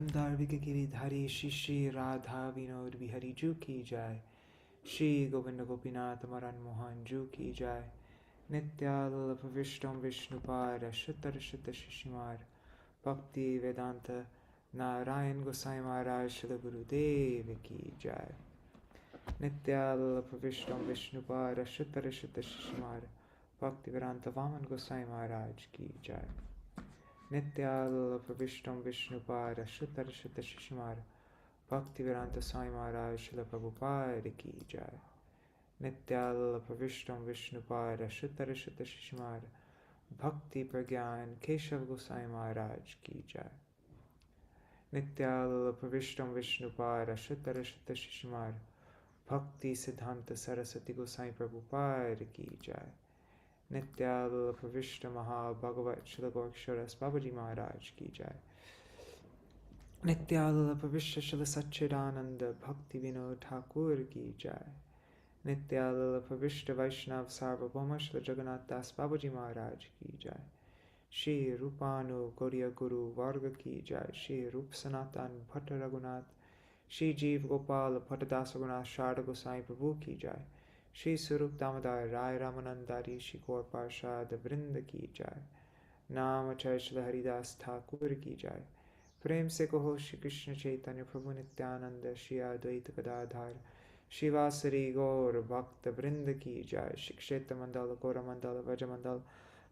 धार्मिक गिरिधारी श्री श्री राधा विनोद बिहारी जू की जाय। श्री गोविंद गोपीनाथ मरन मोहन जू की जाय। नित्याल्प विष्णु विष्णुपार शुतर शुत शिशिमार भक्ति वेदांत नारायण गोसाई महाराज श्री गुरुदेव की जाय। नित्याल्प विष्णु विष्णुपार शुतर शुत शिशिमार भक्ति वेदांत वामन गोसाई महाराज की जाय। नित्याल्प विष्णु विष्णुपार शुतर शुत शिशिमार भक्ति वेदांत स्वामी महाराज श्रील प्रभुपाद की जाय। नित्याल्प विष्णु विष्णुपार शुतर शुत शिशिमार भक्ति प्रज्ञान केशव गोसाई महाराज की जाय। नित्याल्प विष्णु विष्णुपार शुतर शुत शिशिमार भक्ति सिद्धांत सरस्वती गोसाई प्रभुपाद की जाय। नित्याल्प विष्णु महाभगवत श्री गोरक्षरस बाबूजी महाराज की जाय। नित्याल्प विश्व श्री सच्चिदानंद भक्ति विनोद ठाकुर की जाय। नित्याल्प विष्णु वैष्णव सार्वभौम श्री जगन्नाथ दास बाबूजी महाराज की जाय। श्री रूपानु गौड़ीय गुरु वर्ग की जाय। श्री रूप सनातन भट्ट रघुनाथ श्री जीव गोपाल भट्टदास रघुनाथ शारद गोसाई प्रभु की जाय। श्री स्वरूप दामोदर राय रामानंदारी श्री गौर पार्षद वृंद की जाय। नाम चय श्री हरिदास ठाकुर की जाय। प्रेम से कहो श्री कृष्ण चैतन्य प्रभु नित्यानंद श्री अद्वैत गदाधार शिवासरी गौर भक्त वृंद की जाय। श्री क्षेत्र मंडल गौर मंडल व्रज मंडल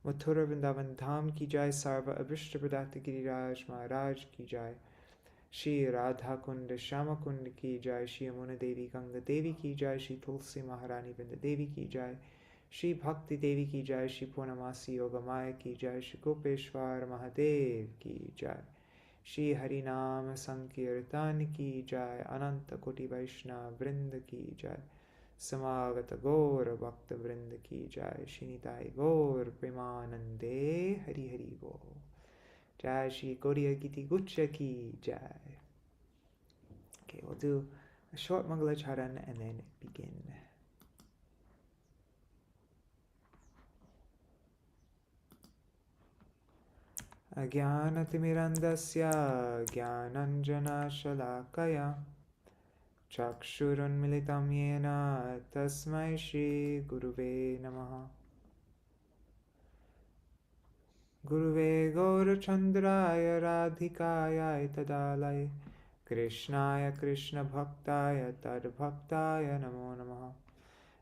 मथुरा वृंदावन धाम की जाय। सर्व अभिष्ट प्रदाता गिरिराज महाराज की जाय। श्री राधा कुंड श्याम कुंड की जाय। श्री यमुना देवी गंगा देवी की जाय। श्री तुलसी महारानी वृंद देवी की जाय। श्री भक्ति देवी की जाय। श्री पूर्णमासी योगमाया की जाय। श्री गोपेश्वर महादेव की जाय। श्री हरिनाम संकीर्तन की जाय। अनंत कोटि वैष्णव वृंद की जाय। समागत गौर भक्त वृंद की जाय। श्री निताय गौर प्रेमानंदे हरि हरि बोल। Jai Śrī Gauḍīya Gīti-guccha ki jai. Okay, we'll do a short Mangala Charan and then begin. Ajnānatimirandasya jnānanjana shalakaya chakshurunmilitam yena tasmai Śrī Guruve namaha. Guruve Gaurachandraya Radhikaya Tadalaya Krishnaya Krishna Bhaktaya Tadbhaktaya Namo Namaha.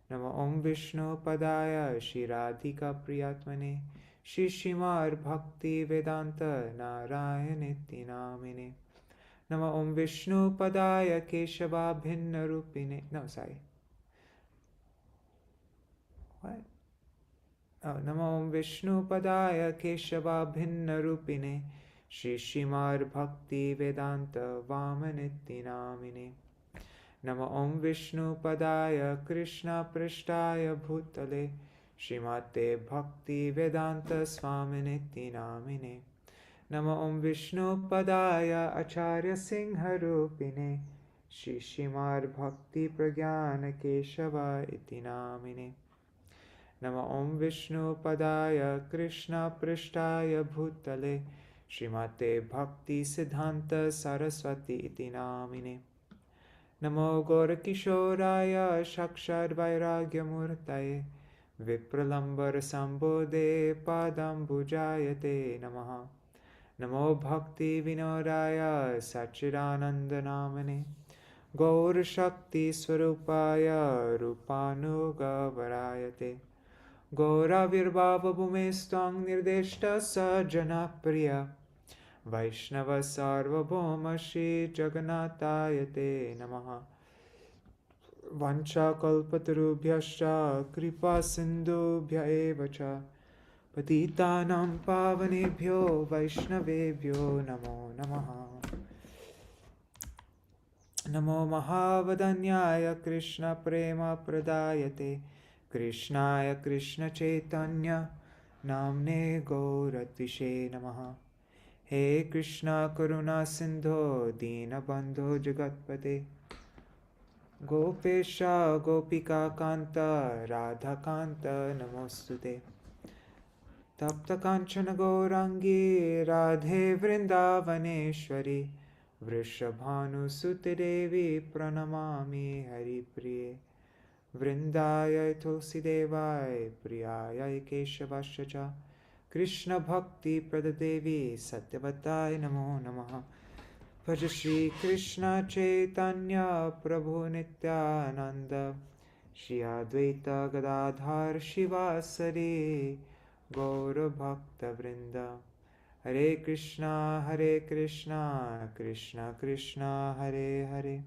Namo Om Vishnu Padaya Shri Radhika Priyatmane Shri Srimad Bhakti Vedanta Narayanitti Namine. Namo Om Vishnu Padaya Keshava Bhinna Rupine. No, sorry. What? Namo Om Vishnu Padaya Keshava Bhinna Rupine Shri Srimad Bhakti Vedanta Vamanitti Namine. Namo Om Vishnu Padaya Krishna Prishtaya Bhutale Srimate Bhakti Vedanta Swaminitti Namine. Namo Om Vishnu Padaya Acharya Singha Rupine Shri Srimad Bhakti Pragyana Keshava Iti Namine. Namo Om Vishnu Padaya Krishna Prishtaya Bhutale Srimate Bhakti Siddhanta Saraswati Iti Namine. Namo Gorakishoraya Shakshad Vairagya Murtaye Vipralambar Sambodhe Padambujayate Namaha. Namo Bhakti Vinodaya Sachidananda Namane Gaur Shakti Swarupaya Rupanuga Varayate. Gauravirbhava bhumestang nirdeshta sajana priya Vaishnava sarvabhauma Shri Jagannatayate namaha. Vancha kalpatarubhyascha kripa sindhubhya evacha patitanam pavanebhyo vaishnavebhyo namo namaha. Namo mahavadanyaya Krishna prema pradayate Krishnaya Krishna Chaitanya Namne Gauratvishe Namaha. He Krishna Karuna Sindho Dina Bandho Jagatpate Gopesha Gopika Kanta Radha Kanta Namostute Tapta Kanchana Gaurangi Radhe Vrindavaneshwari Vrishabhanu Sutidevi Pranamami Haripriye Vrindayai Tulsidevai Priyayai Keshavashacha Krishna Bhakti Pradadevi Satyavatai Namo Namaha Bhaja Shri Krishna Chaitanya Prabhu Nityananda Shri Advaita Gadadhar Shivasari Gaura Bhakta Vrinda Hare Krishna Krishna Krishna Hare Hare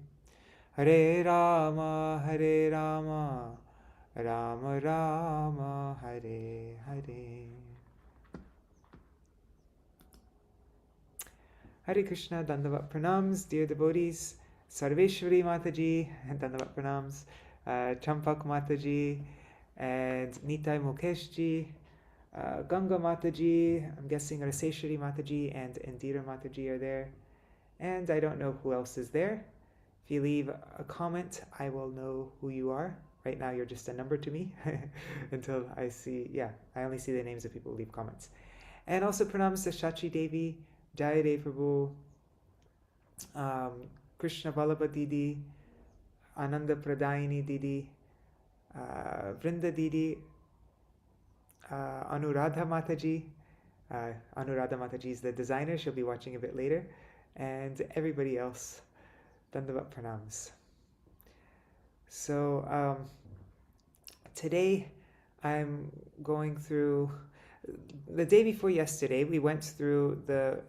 Hare Rama Rama Rama Hare Hare. Hare Krishna, Dandavat Pranams, dear devotees, Sarveshwari Mataji, Dandavat Pranams, Champak Mataji, and Nitai Mukeshji, Ganga Mataji, I'm guessing Raseshwari Mataji and Indira Mataji are there, and I don't know who else is there. If you leave a comment, I will know who you are. Right now you're just a number to me until I see, I only see the names of people who leave comments. And also pranams to Shachi Devi, Jayadev Prabhu, Krishna Vallabha Didi, Ananda Pradayini Didi, Vrinda Didi, Anuradha Mataji. Anuradha Mataji is the designer, she'll be watching a bit later, and everybody else. Dandavat Pranams. So today I'm going through, the day before yesterday we went through the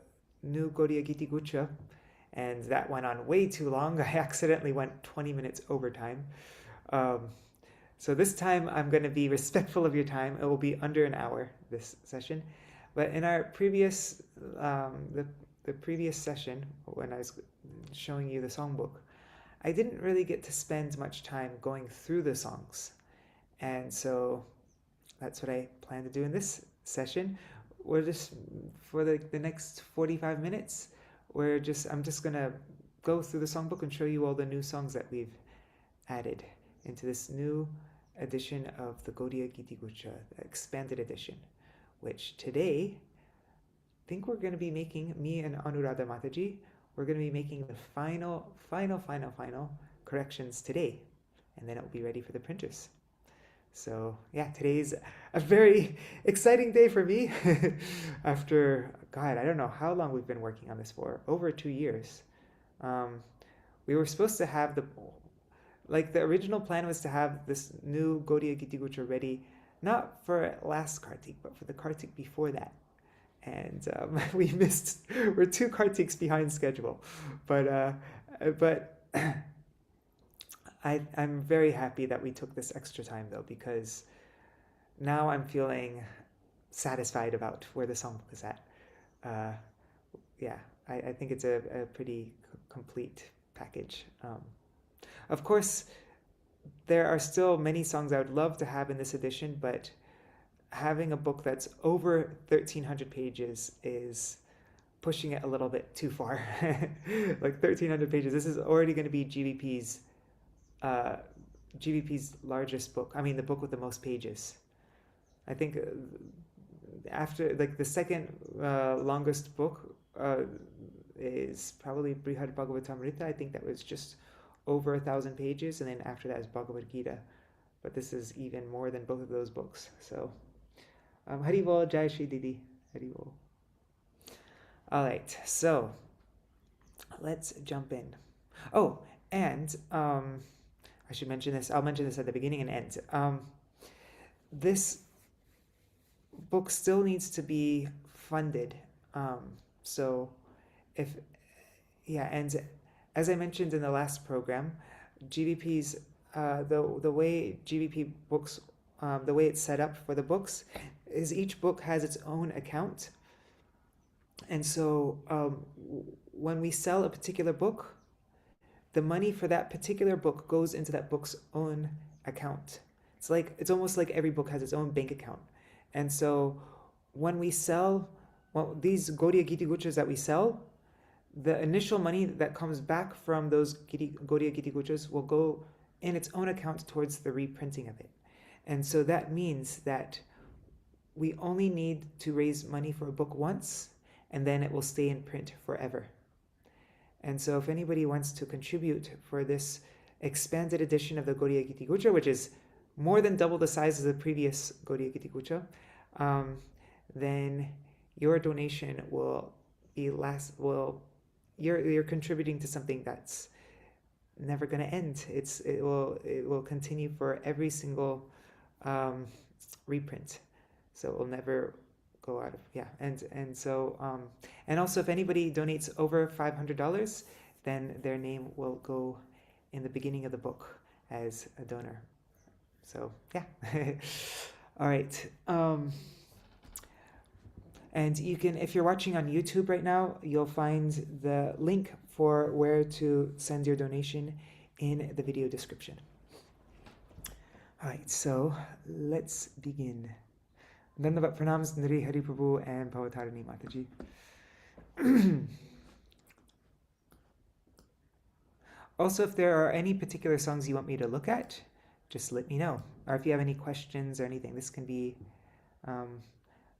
new Gauḍīya Gīti-guccha, and that went on way too long. I accidentally went 20 minutes overtime. So this time I'm going to be respectful of your time. It will be under an hour, this session. But in our previous, the previous session, when I was showing you the songbook, I didn't really get to spend much time going through the songs. And so that's what I plan to do in this session. We're just, for the next 45 minutes, I'm just going to go through the songbook and show you all the new songs that we've added into this new edition of the Gauḍīya Gīti-guccha, the expanded edition, which today, I think we're going to be making, me and Anuradha Mataji, we're going to be making the final corrections today, and then it will be ready for the printers. So yeah, today's a very exciting day for me. After, God, I don't know how long we've been working on this for, over 2 years. We were supposed to have the original plan was to have this new Gauḍīya Gīti-guccha ready, not for last Kartik, but for the Kartik before that. And we're 2 Kartiks behind schedule. But I'm very happy that we took this extra time though, because now I'm feeling satisfied about where the songbook is at. I think it's a pretty complete package. Of course, there are still many songs I would love to have in this edition, but having a book that's over 1,300 pages is pushing it a little bit too far. Like 1,300 pages. This is already going to be GVP's largest book. I mean, the book with the most pages. I think after, the second longest book is probably Brihad Bhagavatamrita. I think that was just over 1,000 pages, and then after that is Bhagavad Gita. But this is even more than both of those books. So, Hari Bol, Jai Shri Didi, Hari Bol. All right, so let's jump in. Oh, and I should mention this. I'll mention this at the beginning and end. This book still needs to be funded. And as I mentioned in the last program, GVP's the way GVP books, the way it's set up for the books is each book has its own account. And so when we sell a particular book, the money for that particular book goes into that book's own account. It's almost like every book has its own bank account. And so when we sell, these Gauḍīya Gīti-gucchas that we sell, the initial money that comes back from those Gauḍīya Gīti-gucchas will go in its own account towards the reprinting of it. And so that means that we only need to raise money for a book once, and then it will stay in print forever. And so if anybody wants to contribute for this expanded edition of the Gauḍīya Gīti-guccha, which is more than double the size of the previous Gauḍīya Gīti-guccha, then your donation will be you're contributing to something that's never going to end. It will continue for every single reprint, so it will never go out of and so and also if anybody donates over $500, then their name will go in the beginning of the book as a donor. So yeah. All right. And you can, if you're watching on YouTube right now, you'll find the link for where to send your donation in the video description. All right, so let's begin. Dandavat pranams Nri Hari Prabhu and Bhavatarani Mataji. Also, if there are any particular songs you want me to look at, just let me know. Or if you have any questions or anything, this can be...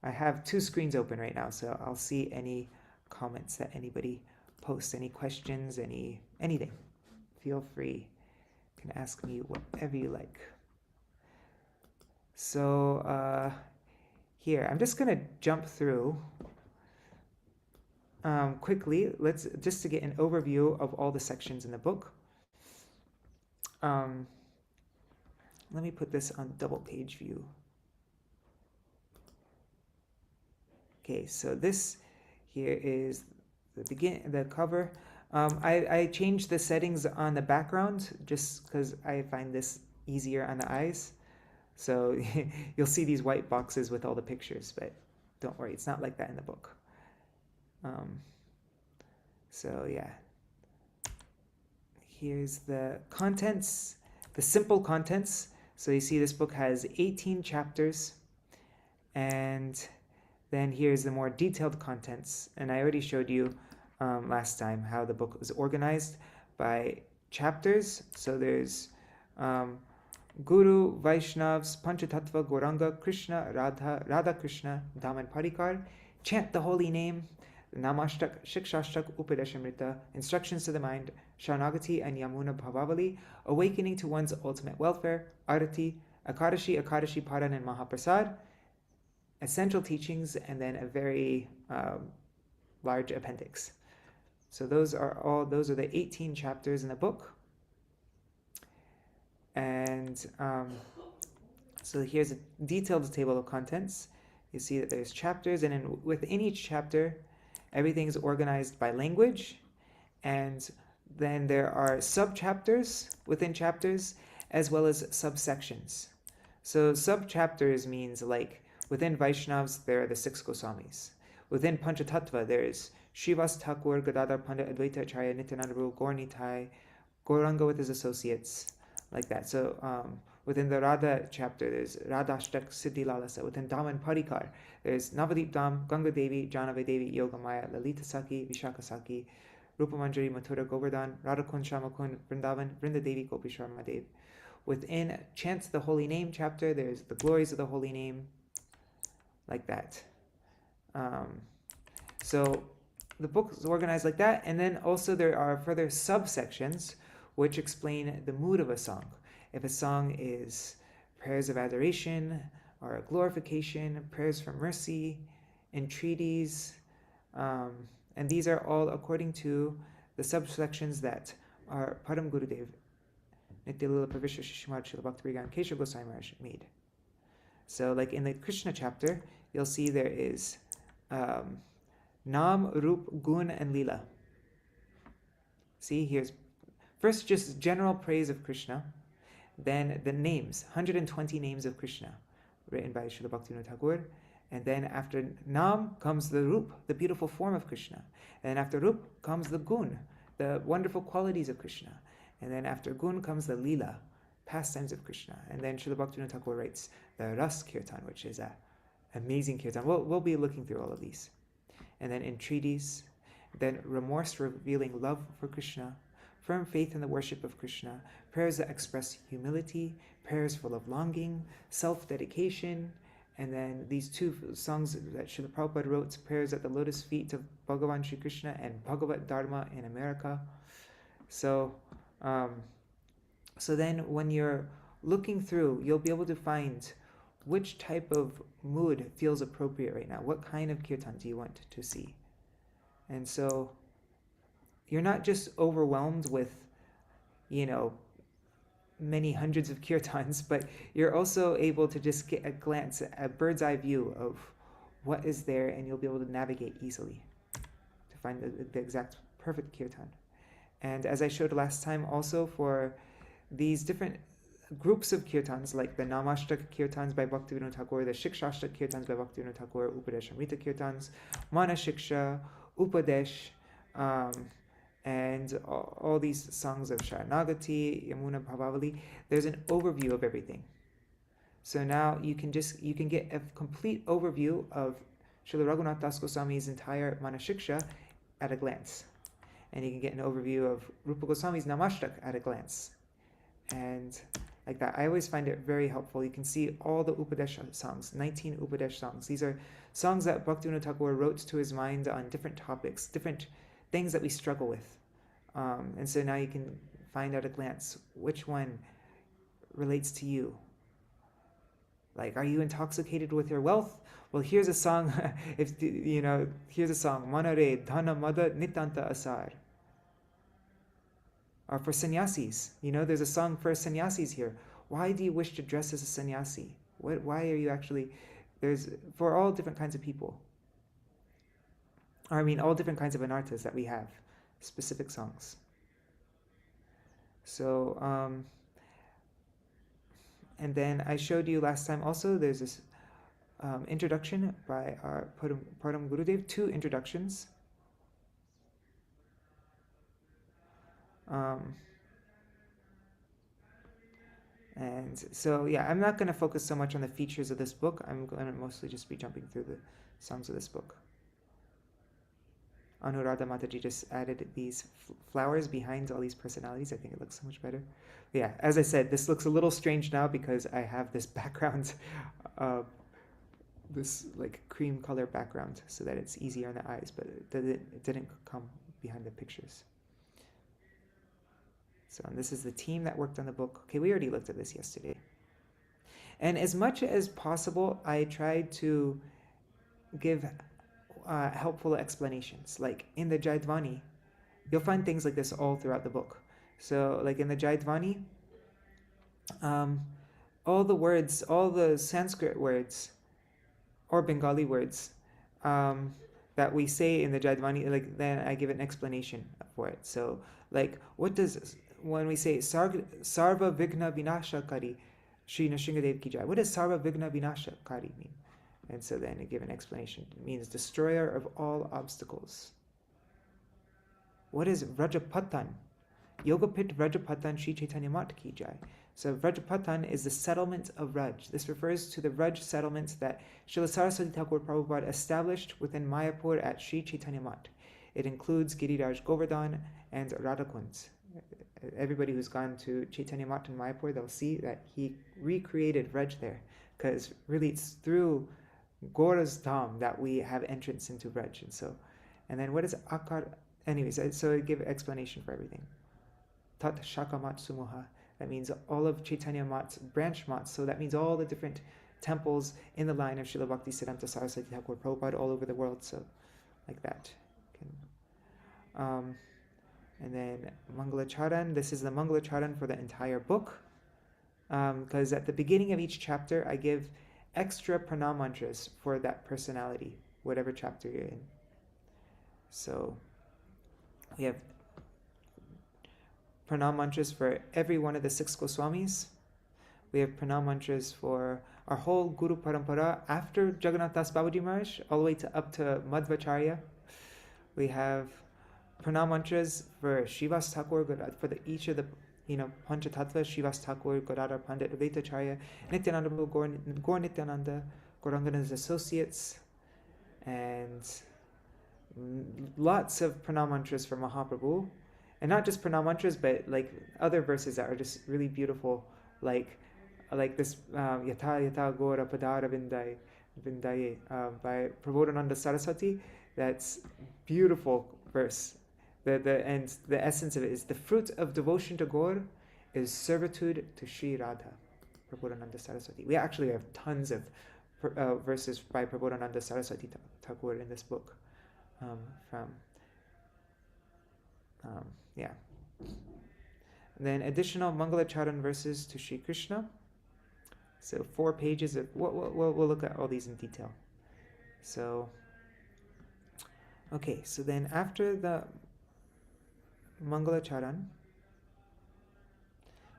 I have 2 screens open right now, so I'll see any comments that anybody posts, any questions, anything. Feel free. You can ask me whatever you like. So here, I'm just going to jump through quickly. Let's just to get an overview of all the sections in the book. Let me put this on double page view. Okay, so this here is the cover. I changed the settings on the background just because I find this easier on the eyes. So you'll see these white boxes with all the pictures, but don't worry, it's not like that in the book. So yeah, here's the contents, the simple contents. So you see this book has 18 chapters, and then here's the more detailed contents. And I already showed you last time how the book was organized by chapters. So there's Guru, Vaishnavas, Panchatattva, Gauranga, Krishna, Radha Krishna, Daman Parikar, chant the holy name, Namashtak, Shikshashtak, Upadeshamrita, instructions to the mind, Sharanagati and Yamuna Bhavavali, awakening to one's ultimate welfare, Arati, Akadashi, Paran, and Mahaprasad, essential teachings, and then a very large appendix. So those are the 18 chapters in the book. And so here's a detailed table of contents. You see that there's chapters, and within each chapter, everything is organized by language, and then there are sub-chapters within chapters, as well as subsections. So sub-chapters means like within Vaishnavas, there are the 6 Goswamis. Within Panchatattva, there is Srivas Thakur, Gadadhar Pandit, Advaita Acharya, Nityananda Prabhu, Gaur Nitai, Gauranga with his associates, like that. So within the Radha chapter, there's Radhashtak, Siddhi Lalasa. Within Daman Parikar, there's Navadip Dham, Ganga Devi, Janave Devi, Yoga Maya, Lalita Saki, Vishaka Saki, Rupa Manjari, Mathura Govardhan, Radhakund, Shamakund, Vrindavan, Vrinda Devi, Gopishwar Mahadev. Within Chants the Holy Name chapter, there's the glories of the Holy Name, like that. So the book is organized like that, and then also there are further subsections which explain the mood of a song. If a song is prayers of adoration or glorification, prayers for mercy, entreaties, and these are all according to the subsections that our Param Gurudev, Nityalila Pravishya Shishimad Srila Bhakti-Vigan Keshav Goswami Maharaj made. So like in the Krishna chapter, you'll see there is Nam, Rup, Gun, and Lila. See, here's first just general praise of Krishna, then the names, 120 names of Krishna, written by Srila Bhaktivinoda Thakur, and then after Nam comes the Rup, the beautiful form of Krishna, and then after Rup comes the Gun, the wonderful qualities of Krishna, and then after Gun comes the Lila, pastimes of Krishna, and then Srila Bhaktivinoda Thakur writes the Ras Kirtan, which is an amazing kirtan. We'll be looking through all of these. And then entreaties, then remorse revealing love for Krishna, firm faith in the worship of Krishna, prayers that express humility, prayers full of longing, self-dedication, And then these two songs that Srila Prabhupada wrote, Prayers at the Lotus Feet of Bhagavan Shri Krishna and Bhagavat Dharma in America. So, so then when you're looking through, you'll be able to find which type of mood feels appropriate right now. What kind of kirtan do you want to see? And so you're not just overwhelmed with, many hundreds of kirtans, but you're also able to just get a glance, a bird's eye view of what is there, and you'll be able to navigate easily to find the exact perfect kirtan. And as I showed last time, also for these different groups of kirtans, like the Namashtak kirtans by Bhaktivinoda Thakur, the Shikshashtak kirtans by Bhaktivinoda Thakur, Upadesh Amrita kirtans, Mana Shiksha, Upadesh, and all these songs of Sharanagati, Yamuna Bhavavali, there's an overview of everything. So now you can get a complete overview of Srila Raghunath Das Goswami's entire Manashiksha at a glance. And you can get an overview of Rupa Goswami's Namashtak at a glance. And like that, I always find it very helpful. You can see all the Upadesh songs, 19 Upadesh songs. These are songs that Bhaktivinoda Thakur wrote to his mind on different topics, different things that we struggle with. And so now you can find at a glance which one relates to you. Like, are you intoxicated with your wealth? Well, here's a song, here's a song, Manare Dhana Mada Nitanta Asar. Or for sannyasis, there's a song for sannyasis here. Why do you wish to dress as a sannyasi? Why are you actually, there's, for all different kinds of people. Or all different kinds of anarthas that we have. Specific songs. So, and then I showed you last time also, there's this introduction by our Param Gurudev, 2 introductions. And so, yeah, I'm not going to focus so much on the features of this book. I'm going to mostly just be jumping through the songs of this book. Anuradha Mataji just added these flowers behind all these personalities. I think it looks so much better. But yeah, as I said, this looks a little strange now because I have this background, this like cream color background, so that it's easier on the eyes, but it didn't come behind the pictures. So and this is the team that worked on the book. Okay, we already looked at this yesterday. And as much as possible, I tried to give helpful explanations. Like in the Jaidvani, you'll find things like this all throughout the book. So like in the Jaidvani, all the words, all the Sanskrit words or Bengali words that we say in the Jaidvani, like then I give an explanation for it. So like when we say Sarva Vigna Vinashakari Shri Nrsingadev Ki Jai, what does Sarva Vigna Vinashakari mean? And so then I give an explanation. It means destroyer of all obstacles. What is Vrajapatan? Yogapit Vrajapatan Shri Chaitanya Mat Ki Jai. So Vrajapatan is the settlement of Vraj. This refers to the Vraj settlement that Srila Saraswati Thakur Prabhupada established within Mayapur at Shri Chaitanya Mat. It includes Giriraj Govardhan and Radhakund. Everybody who's gone to Chaitanya Mat in Mayapur, they'll see that he recreated Vraj there. Because really it's through Gaura's Dham that we have entrance into Vraj. And then what is Akar? Anyways, so I give explanation for everything. Tat Shakamat Sumuha. That means all of Chaitanya Mat's branch mats. So that means all the different temples in the line of Srila Bhakti Siddhanta Saraswati Thakur Prabhupada all over the world. So like that. And then Mangalacharan. This is the Mangalacharan for the entire book. Because at the beginning of each chapter, I give extra pranam mantras for that personality, whatever chapter you're in. So we have pranam mantras for every one of the 6 Goswamis. We have pranam mantras for our whole Guru Parampara after Jagannath Das Babaji Maharaj, all the way up to Madhvacharya. We have pranam mantras for Srivas Thakur, for each of the Panchatattva, Srivas Thakur, Godadar Pandit, Advaitacharya, Nityananda, Gaur Nityananda, Gaurangana's associates, and lots of pranam mantras for Mahaprabhu. And not just pranam mantras, but like other verses that are just really beautiful, like this Yatha Yatha Gora Padara Vindai, Vindaye, by Prabodhananda Saraswati. That's beautiful verse. And the essence of it is the fruit of devotion to Gaur is servitude to Sri Radha. Prabodhananda Saraswati. We actually have tons of verses by Prabodhananda Saraswati Thakur in this book. Yeah. And then additional Mangalacharan verses to Sri Krishna. So 4 pages of, we'll look at all these in detail. So, okay, so then after the Mangalacharan,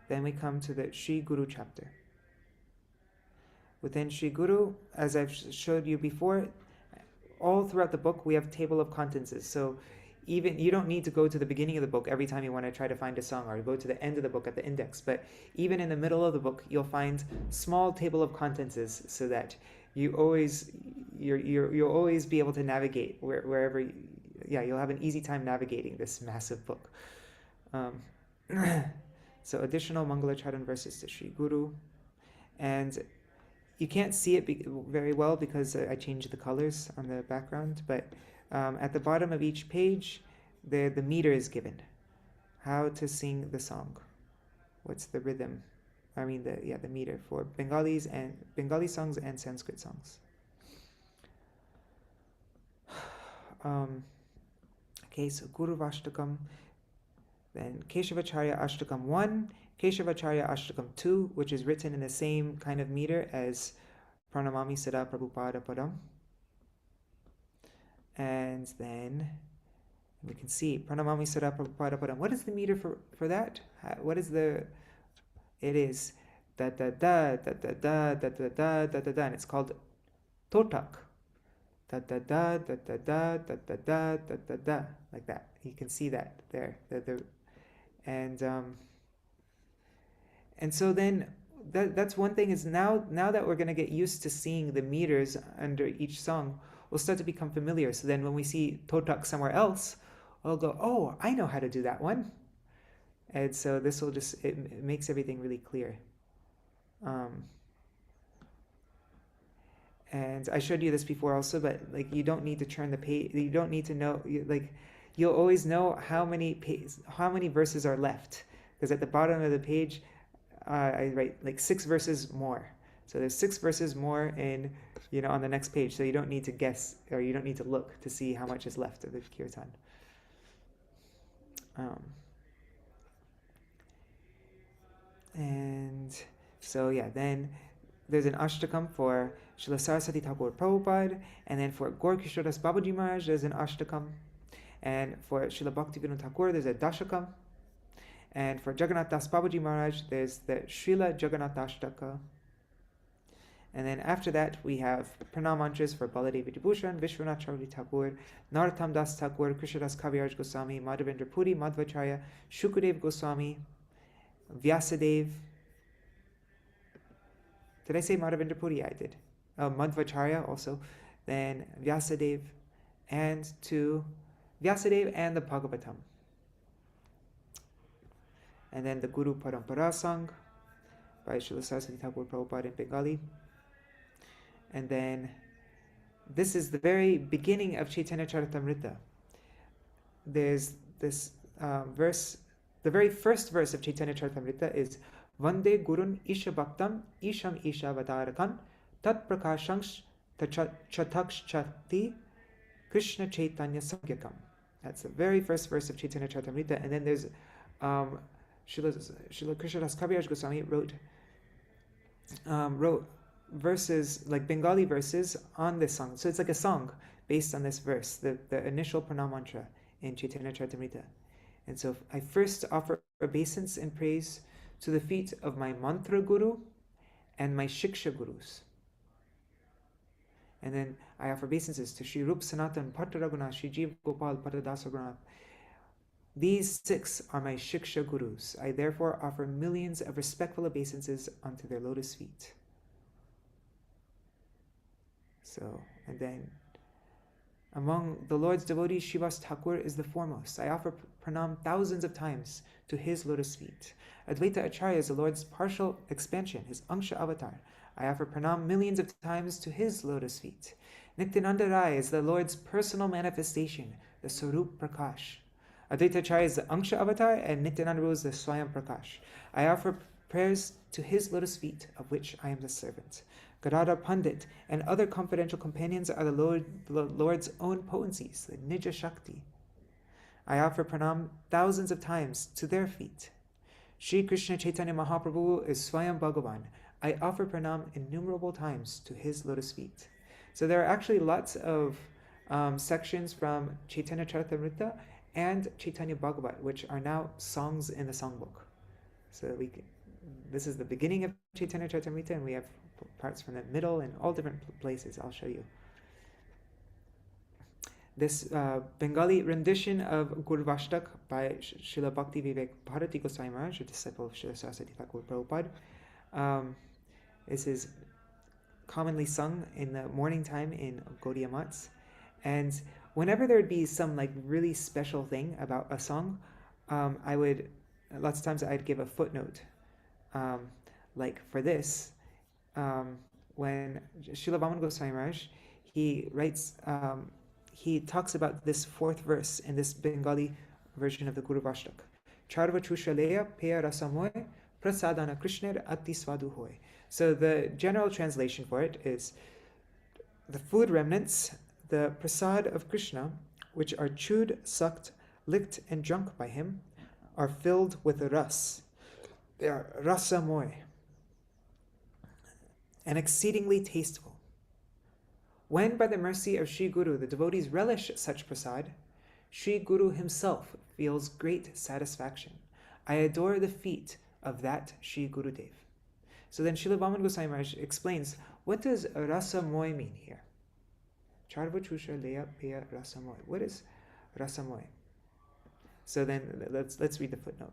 then we come to the Shri Guru chapter. Within Shri Guru, as I've showed you before, all throughout the book we have table of contents. So even you don't need to go to the beginning of the book every time you want to try to find a song, or go to the end of the book at the index. But even in the middle of the book, you'll find small table of contents, so that you'll always be able to navigate wherever. You'll have an easy time navigating this massive book. So additional Mangalacharan verses to Shri Guru, and you can't see it very well because I changed the colors on the background, but at the bottom of each page, the meter is given. How to sing the song. What's the rhythm? I mean the meter for Bengali songs and Sanskrit songs. Okay, so Guru Vashtakam, then Keshavacharya Ashtakam 1, Keshavacharya Ashtakam 2, which is written in the same kind of meter as Pranamami Sada Prabhupada Padam. And then we can see Pranamami Sada Prabhupada Padam. What is the meter for that? What is it is da da da da da da da da da da da da, and it's called totak. Da da da da da da da da da da da da, like that. You can see that there. And so then that's one thing, is now that we're going to get used to seeing the meters under each song, we'll start to become familiar. So then when we see totak somewhere else, we'll go, oh, I know how to do that one. And so this will it makes everything really clear. And I showed you this before also, but you don't need to turn the page. You don't need to know, you'll always know how many verses are left, because at the bottom of the page, I write 6 verses more. So there's 6 verses more in, on the next page. So you don't need to guess, or you don't need to look to see how much is left of the kirtan. And so then there's an ashtakam for Srila Saraswati Thakur Prabhupada, and then for Gaur Kishoras Babaji Maharaj there's an ashtakam, and for Srila Bhaktivinoda Thakur there's a dashakam, and for Jagannath Das Babaji Maharaj there's the Srila Jagannath Ashtaka. And then after that we have pranam mantras for Baladev Vibhushan, Vishwanath Chaudhary Thakur, Narottam Das Thakur, Krishnadas Kaviraj Goswami, Madhavendra Puri, Madhvacharya, Shukadev Goswami, Vyasadev. Did I say Madhavendra Puri? I did. Madhvacharya also. Then Vyasadev, and Vyasadev and the Bhagavatam. And then the Guru Parampara Sang by Srila Saraswati Thakur Prabhupada in Bengali. And then this is the very beginning of Chaitanya Charitamrita. There's this verse, the very first verse of Chaitanya Charitamrita is Vande Gurun Isha Bhaktam Isham Isha Vadarakan Tat Prakashansh Chataksh Chati Krishna Chaitanya Sagyakam. That's the very first verse of Chaitanya Charitamrita. And then there's Srila Krishnadas Kaviraj Goswami wrote verses, like Bengali verses, on this song. So it's like a song based on this verse, the initial pranam mantra in Chaitanya Charitamrita. And so I first offer obeisance and praise to the feet of my mantra guru and my shiksha gurus. And then I offer obeisances to Sri Rup Sanatan Bhatta Raghunath, Sri Jeev Gopal Bhatta Das Raghunath. These 6 are my shiksha gurus. I therefore offer millions of respectful obeisances unto their lotus feet. So, and then among the Lord's devotees, Srivas Thakur is the foremost. I offer pranam thousands of times to his lotus feet. Advaita Acharya is the Lord's partial expansion, his Angsha avatar. I offer pranam millions of times to his lotus feet. Nityananda Rai is the Lord's personal manifestation, the Sarup Prakash. Advaita Acharya is the Anksha avatar, and Nityananda Rao is the Swayam Prakash. I offer prayers to his lotus feet, of which I am the servant. Gadadhar Pandit and other confidential companions are the Lord's own potencies, the Nija Shakti. I offer pranam thousands of times to their feet. Shri Krishna Chaitanya Mahaprabhu is Swayam Bhagavan. I offer pranam innumerable times to his lotus feet. So there are actually lots of sections from Chaitanya Charitamrita and Chaitanya Bhagavat, which are now songs in the songbook. So this is the beginning of Chaitanya Charitamrita, and we have parts from the middle and all different places. I'll show you. This Bengali rendition of Gurvashtak by Srila Bhakti Vivek Bharati Goswami Maharaj, a disciple of Srila Saraswati Thakur Prabhupada. This is commonly sung in the morning time in Gaudiya Mats. And whenever there would be some like really special thing about a song, lots of times I'd give a footnote. Like for this, when Srila Vaman Goswami Maharaj, he writes, he talks about this fourth verse in this Bengali version of the Guru Vashtak. Charva Chushaleya Peya Rasamoy Prasadana Krishner Ati Svadu Hoy. So the general translation for it is the food remnants, the prasad of Krishna, which are chewed, sucked, licked, and drunk by him, are filled with ras. They are rasamoy and exceedingly tasteful. When, by the mercy of Sri Guru, the devotees relish such prasad, Sri Guru himself feels great satisfaction. I adore the feet of that Sri Gurudev. So then Srila Vaman Goswami Maharaj explains, what does rasamoy mean here? Charva Chusha Leya Peya Rasamoy. What is rasamoy? So then let's read the footnote.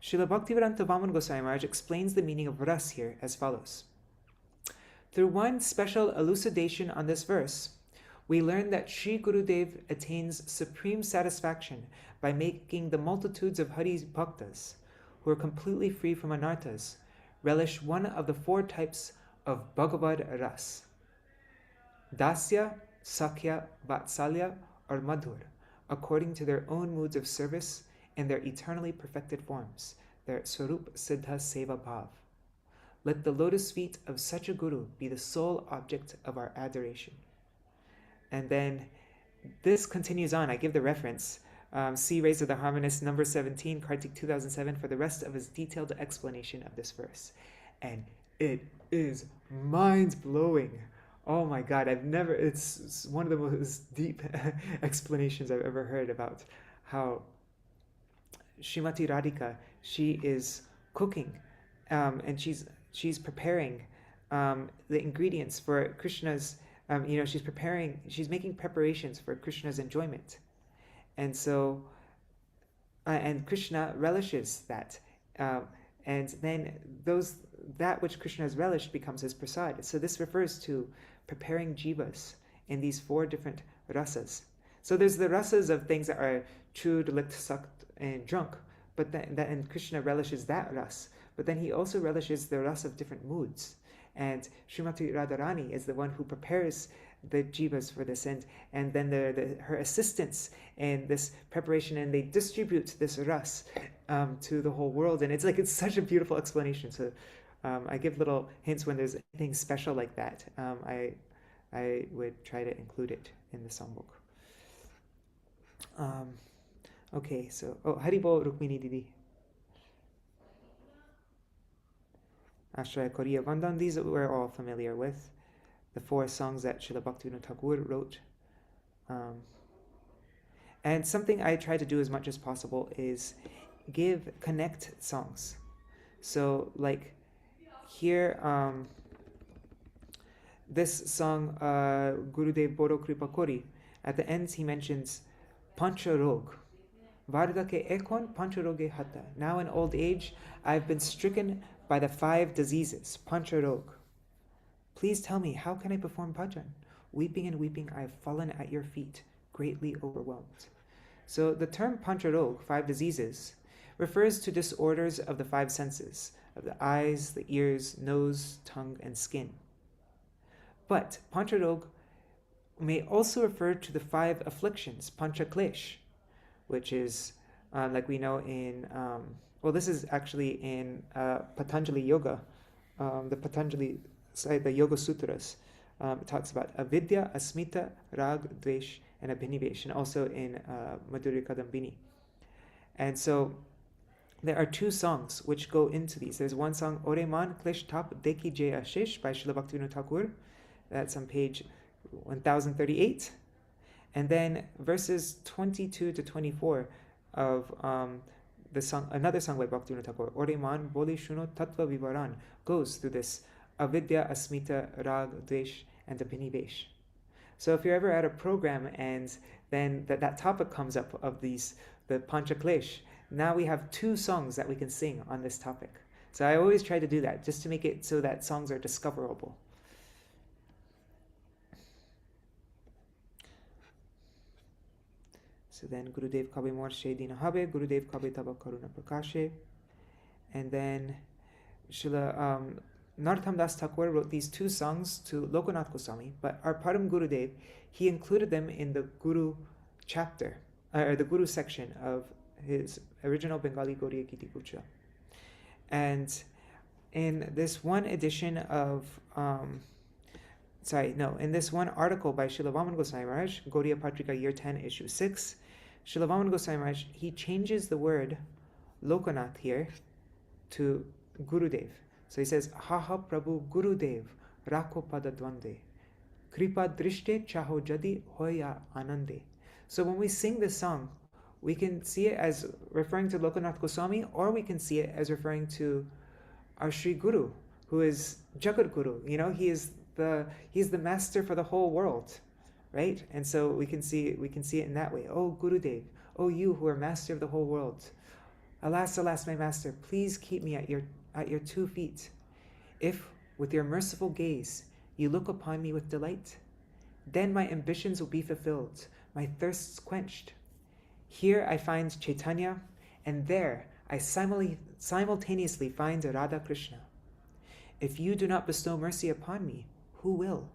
Srila Bhaktivedanta Vaman Goswami Maharaj explains the meaning of ras here as follows. Through one special elucidation on this verse, we learn that Sri Gurudev attains supreme satisfaction by making the multitudes of Hari's bhaktas, who are completely free from anarthas, relish one of the four types of Bhagavad Ras: Dasya, Sakya, Vatsalya, or Madhur, according to their own moods of service and their eternally perfected forms, their Swarup Siddha Seva Bhav. Let the lotus feet of such a guru be the sole object of our adoration. And then this continues on. I give the reference. See Razor the Harmonist, number 17, Kartik 2007, for the rest of his detailed explanation of this verse. And it is mind-blowing. Oh my God, it's one of the most deep explanations I've ever heard about how Srimati Radhika, she is cooking, and she's preparing the ingredients for Krishna's, she's making preparations for Krishna's enjoyment. And so, and Krishna relishes that. And then that which Krishna has relished becomes his prasad. So this refers to preparing jivas in these four different rasas. So there's the rasas of things that are chewed, licked, sucked, and drunk. And Krishna relishes that ras. But then he also relishes the ras of different moods. And Srimati Radharani is the one who prepares the jivas for this, and then her assistants in this preparation, and they distribute this ras to the whole world. And it's such a beautiful explanation. So I give little hints when there's anything special like that. I would try to include it in the songbook. Okay, so Haribol Rukmini Didi. Ashraya Koriya Vandan, these we're all familiar with. The four songs that Srila Bhaktivinoda Thakur wrote. And something I try to do as much as possible is connect songs. So like here, this song, Gurudev Boro Kripa Kori, at the end he mentions Pancharog. Vardake ekon Pancharoge Hata. Now in old age, I've been stricken by the 5 diseases, Pancharog. Please tell me, how can I perform bhajan? Weeping and weeping, I have fallen at your feet, greatly overwhelmed. So the term Pancharog, 5 diseases, refers to disorders of the five senses, of the eyes, the ears, nose, tongue, and skin. But Pancharog may also refer to the five afflictions, Panchaklesh, which is, like we know in, this is actually in Patanjali Yoga, the Yoga Sutras. It talks about avidya, asmita, rag, dvesh, and abhinivesh, and also in Madhurya Kadambini. And so there are two songs which go into these. There's one song, Ore Man Klesh Tap Deki Je Ashish by Srila Bhaktivinoda Thakur. That's on page 1038. And then verses 22 to 24 of the song, another song by Bhaktivinoda Thakur, Ore Man Boli Shuno Tattva Vivaran, goes through this avidya, asmita, rag, dvesh, and abhinivesh. So if you're ever at a program and then that topic comes up of the Panchaklesh, now we have two songs that we can sing on this topic. So I always try to do that, just to make it so that songs are discoverable. So then Gurudev Kabe Morshe Dina Habe, Gurudev Kabe Taba Karuna Prakashe. And then Srila Narottam Das Thakur wrote these two songs to Lokanath Goswami, but our Param Gurudev, he included them in the Guru chapter, or the Guru section of his original Bengali Gauḍīya Gīti-guccha. And in this one edition of, in this one article by Srila Vaman Goswami Maharaj, Gaudiya Patrika Year 10, Issue 6, Srila Vaman Goswami Maharaj, he changes the word Lokanath here to Gurudev. So he says, Haha Prabhu Gurudev Rakho Pada Dvande Kripa Drishte Chaho Jadi Hoya Anande. So when we sing this song, we can see it as referring to Lokanath Goswami, or we can see it as referring to our Sri Guru, who is Jagat Guru. He's the master for the whole world, right? And so we can see it in that way. Oh Gurudev, oh you who are master of the whole world. Alas, alas, my master, please keep me at your 2 feet. If, with your merciful gaze, you look upon me with delight, then my ambitions will be fulfilled, my thirsts quenched. Here I find Chaitanya, and there I simultaneously find Radha Krishna. If you do not bestow mercy upon me, who will?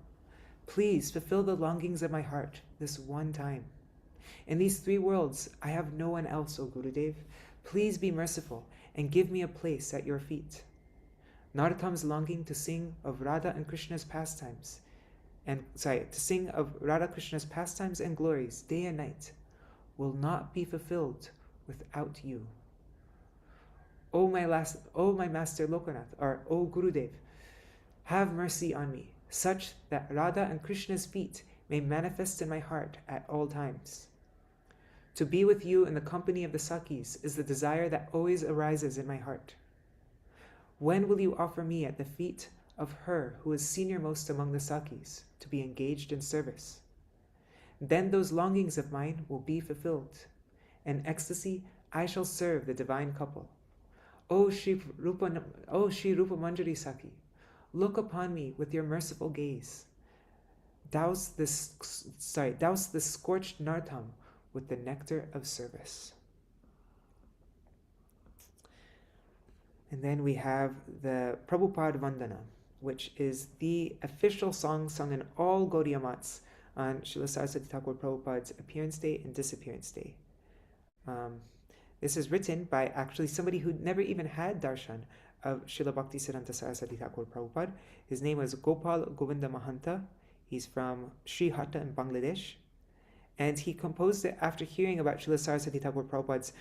Please fulfill the longings of my heart this one time. In these 3 worlds, I have no one else, O Gurudev. Please be merciful and give me a place at your feet. Narottam's longing to sing of Radha and Krishna's pastimes, and glories day and night, will not be fulfilled without you. O my master Lokanath, or O Gurudev, have mercy on me, such that Radha and Krishna's feet may manifest in my heart at all times. To be with you in the company of the Sakis is the desire that always arises in my heart. When will you offer me at the feet of her who is seniormost among the Sakis to be engaged in service? Then those longings of mine will be fulfilled. In ecstasy, I shall serve the divine couple. O Shri Rupa Manjari Saki, look upon me with your merciful gaze. Douse this scorched Narottam with the nectar of service. And then we have the Prabhupada Vandana, which is the official song sung in all Gaudiya Mats on Srila Saraswati Thakur Prabhupada's appearance day and disappearance day. This is written by actually somebody who never even had darshan of Srila Bhaktisiddhanta Saraswati Thakur Prabhupada. His name was Gopal Govinda Mahanta. He's from Sri Hatta in Bangladesh. And he composed it after hearing about Srila Saraswati Thakur Prabhupada's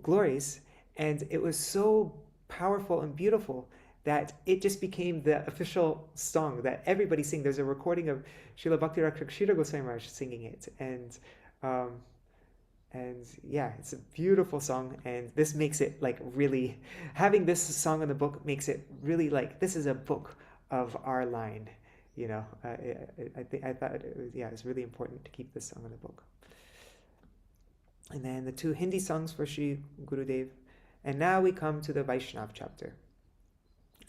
glories, and it was so powerful and beautiful that it just became the official song that everybody sings. There's a recording of Srila Bhakti Rakshakshira Goswami Maharaj singing it, and yeah, it's a beautiful song, and this makes it like really, having this song in the book makes it really like this is a book of our line. I thought it's really important to keep this song in the book. And then the 2 Hindi songs for Sri Gurudev. And now we come to the Vaishnav chapter.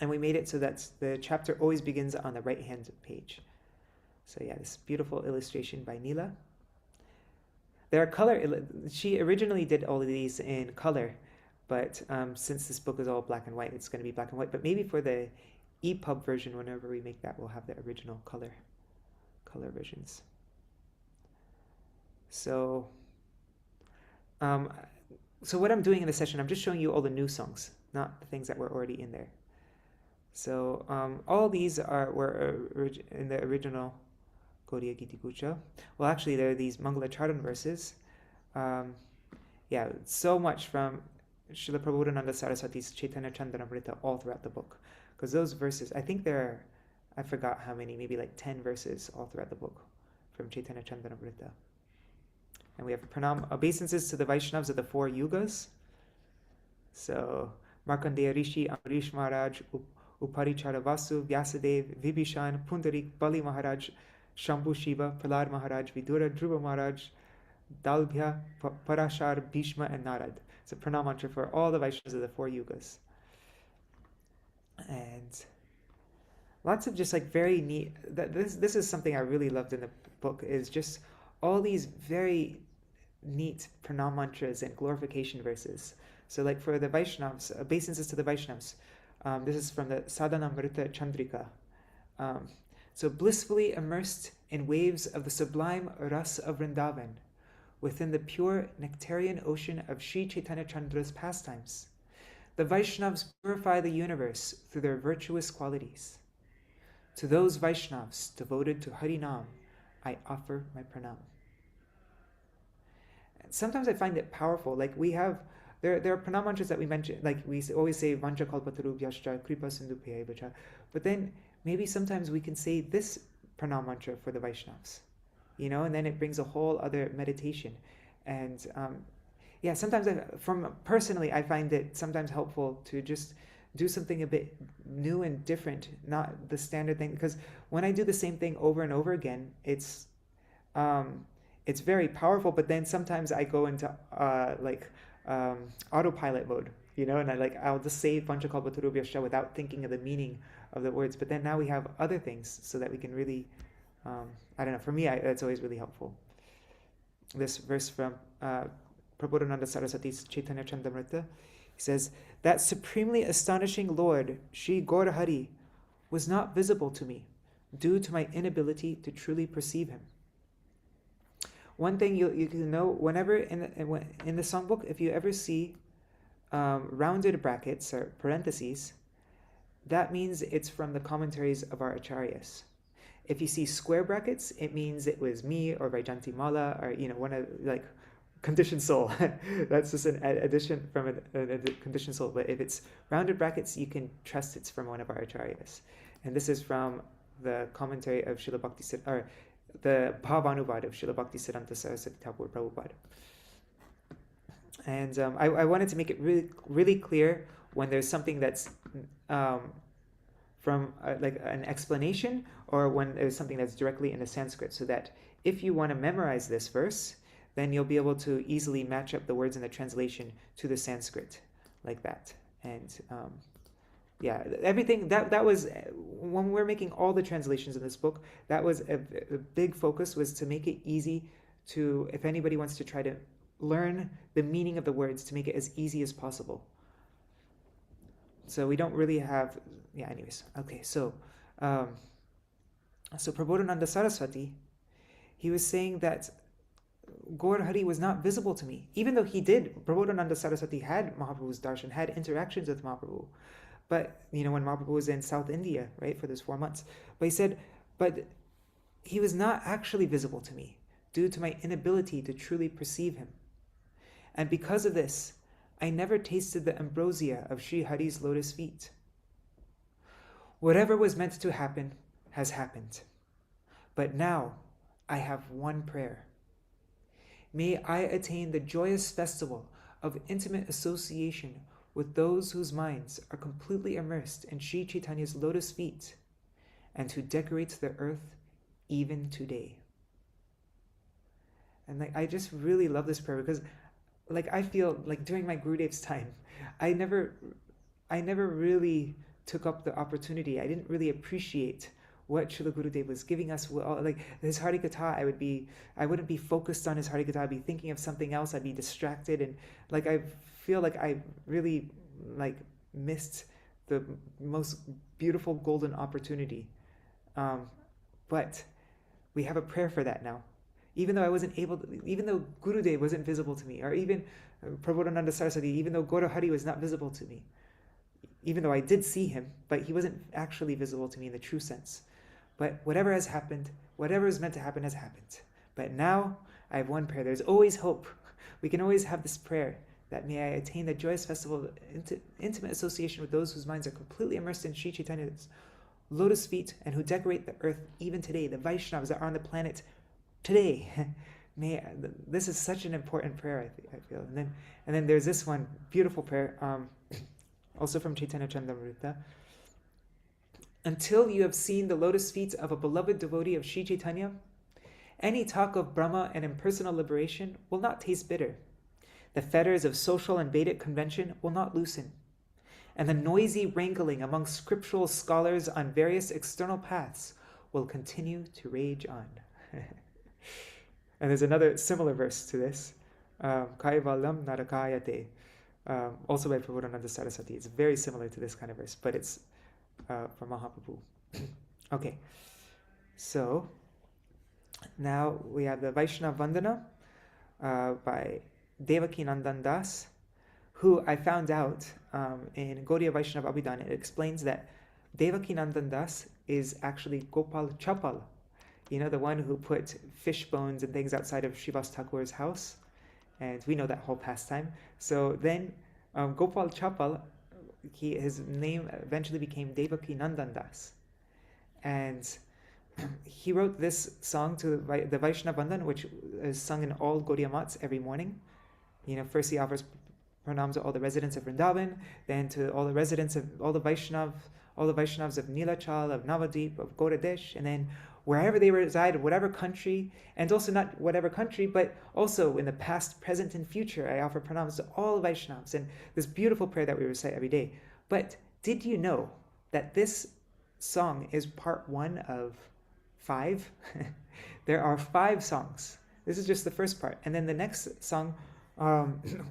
And we made it so that the chapter always begins on the right-hand page. So yeah, this beautiful illustration by Neela. There are she originally did all of these in color, But since this book is all black and white, it's going to be black and white. But maybe for the EPUB version, whenever we make that, we'll have the original color versions. So, so what I'm doing in the session, I'm just showing you all the new songs, not the things that were already in there. So all these were in the original Gauḍīya Gīti-guccha. Well, actually, there are these Mangala Charan verses. Yeah, so much from Srila Prabodhananda Saraswati's Chaitanya Chandramrita all throughout the book. Because those verses, I think there are, I forgot how many, maybe like 10 verses all throughout the book from Chaitanya Chandramrita. And we have obeisances to the Vaishnavas of the 4 yugas. So, Markandeya Rishi, Amrish Maharaj, Uparichara Vasu, Vyasadev, Vibhishan, Pundarik, Bali Maharaj, Shambhu Shiva, Prahlad Maharaj, Vidura, Dhruva Maharaj, Dalbhya, Parashar, Bhishma, and Narad. It's a pranam mantra for all the Vaishnavas of the 4 yugas. And lots of just like very neat, this is something I really loved in the book, is just all these very neat pranam mantras and glorification verses. So like for the Vaishnavas, obeisances to the Vaishnavas, this is from the Sādhana Mrita Chandrika. So blissfully immersed in waves of the sublime ras of Vrindavan, within the pure nectarian ocean of Sri Chaitanya Chandra's pastimes, the Vaishnavas purify the universe through their virtuous qualities. To those Vaishnavas devoted to Harinam, I offer my pranam. And sometimes I find it powerful. Like we have, there are pranam mantras that we mention, like we always say Vancha Kalpatarubhyascha Kripa Sindhubhyaya, but then maybe sometimes we can say this pranam mantra for the Vaishnavas, and then it brings a whole other meditation. And yeah, sometimes personally, I find it sometimes helpful to just do something a bit new and different, not the standard thing. Because when I do the same thing over and over again, it's very powerful. But then sometimes I go into autopilot mode, and I'll just say Panchakalpatarubhyascha without thinking of the meaning of the words. But then now we have other things so that we can really, I don't know. For me, that's always really helpful. This verse from Prabodhananda Saraswati's Chaitanya Chandramrita, he says, that supremely astonishing Lord, Śrī Gauḍīya, was not visible to me due to my inability to truly perceive him. One thing you can know, whenever in the songbook, if you ever see rounded brackets or parentheses, that means it's from the commentaries of our acharyas. If you see square brackets, it means it was me or Vaijanti Mala or one of conditioned soul. That's just an addition from a conditioned soul. But if it's rounded brackets, you can trust it's from one of our acharyas. And this is from the commentary of Srila Bhakti or the Bhavanuvad of Srila Bhakti Siddhanta Saraswati Thakur Prabhupada. And I wanted to make it really, really clear when there's something that's from like an explanation, or when there's something that's directly in the Sanskrit, so that if you want to memorize this verse, then you'll be able to easily match up the words in the translation to the Sanskrit, like that. And yeah, everything that was, when we're making all the translations in this book, that was a big focus, was to make it easy to, if anybody wants to try to learn the meaning of the words, to make it as easy as possible. So we don't really have, yeah, anyways. Okay, so Prabodhananda Saraswati, he was saying that Gaur Hari was not visible to me, even though Prabodhananda Saraswati had Mahaprabhu's darshan, had interactions with Mahaprabhu. But, when Mahaprabhu was in South India, right, for those 4 months. But he said, but he was not actually visible to me due to my inability to truly perceive him. And because of this, I never tasted the ambrosia of Sri Hari's lotus feet. Whatever was meant to happen has happened. But now I have one prayer. May I attain the joyous festival of intimate association with those whose minds are completely immersed in Sri Chaitanya's lotus feet, and who decorates the earth even today. And I just really love this prayer, because I feel like during my Gurudev's time, I never really took up the opportunity. I didn't really appreciate what Srila Gurudev was giving us. His Harikatha, I wouldn't be focused on his Harikatha. I'd be thinking of something else. I'd be distracted, and I feel like I really missed the most beautiful golden opportunity. But we have a prayer for that now. Even though I wasn't able to, even though Gurudev wasn't visible to me, or even Prabodhananda Saraswati, even though Guru Hari was not visible to me, even though I did see him, but he wasn't actually visible to me in the true sense. But whatever has happened, whatever is meant to happen has happened. But now I have one prayer. There's always hope. We can always have this prayer that may I attain the joyous festival of intimate association with those whose minds are completely immersed in Śrī Chaitanya's lotus feet and who decorate the earth even today, the Vaishnavas that are on the planet today. This is such an important prayer, I feel. And then there's this one beautiful prayer, also from Chaitanya Chandamrita. Until you have seen the lotus feet of a beloved devotee of Śrī Chaitanya, any talk of Brahma and impersonal liberation will not taste bitter. The fetters of social and Vedic convention will not loosen. And the noisy wrangling among scriptural scholars on various external paths will continue to rage on. And there's another similar verse to this, Kaivalam Narakayate, also by Prabodhananda Saraswati. It's very similar to this kind of verse, but it's from Mahaprabhu. Okay, so now we have the Vaishnava Vandana by Devaki Nandan Das, who I found out in Gaudiya Vaishnava Abhidhan. It explains that Devaki Nandan Das is actually Gopal Chapal, the one who put fish bones and things outside of Srivas Thakur's house. And we know that whole pastime. So then Gopal Chapal, his name eventually became Devaki Nandan Das. And he wrote this song to the Vaishnava Vandan, which is sung in all Gaudiya Mats every morning. First he offers pranams to all the residents of Vrindavan, then to all the residents of all the Vaishnavas of Nilachal, of Navadip, of Gauradesh, and then wherever they reside, whatever country, and also not whatever country, but also in the past, present, and future, I offer pranams to all Vaishnavas, and this beautiful prayer that we recite every day. But did you know that this song is part 1 of 5? There are 5 songs. This is just the first part, and then the next song,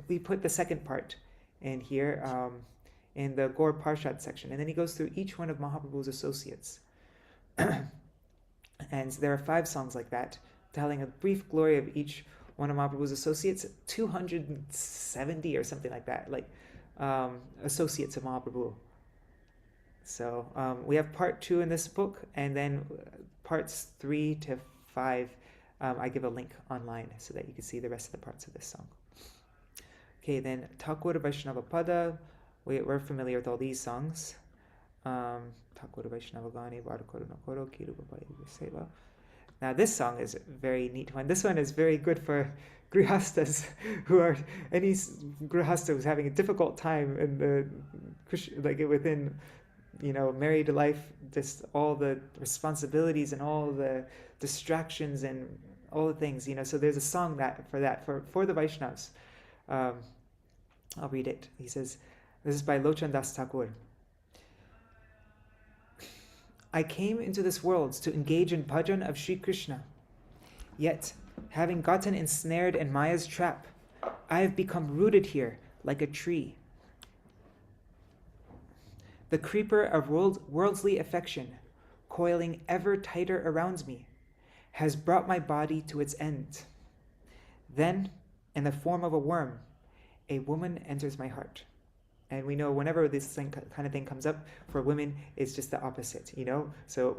we put the second part in here, in the Gaur Parshad section, and then he goes through each one of Mahaprabhu's associates. And there are 5 songs like that, telling a brief glory of each one of Mahaprabhu's associates, 270 or something like that, associates of Mahaprabhu. So we have part 2 in this book, and then parts 3 to 5, I give a link online so that you can see the rest of the parts of this song. Okay, then Thakur Vaishnava Pada, we're familiar with all these songs. Thakur Vaishnava Gani Vardakoro Nakoro Kirubabai Seva. Now this song is a very neat one. This one is very good for grihastas any grihasta who's having a difficult time in the within married life, just all the responsibilities and all the distractions and all the things, so there's a song for the Vaishnavas. I'll read it. He says, this is by Lochan Das Thakur. I came into this world to engage in bhajan of Sri Krishna. Yet, having gotten ensnared in Maya's trap, I have become rooted here like a tree. The creeper of worldly affection, coiling ever tighter around me, has brought my body to its end. Then, in the form of a worm, a woman enters my heart. And we know whenever this kind of thing comes up, for women, it's just the opposite, So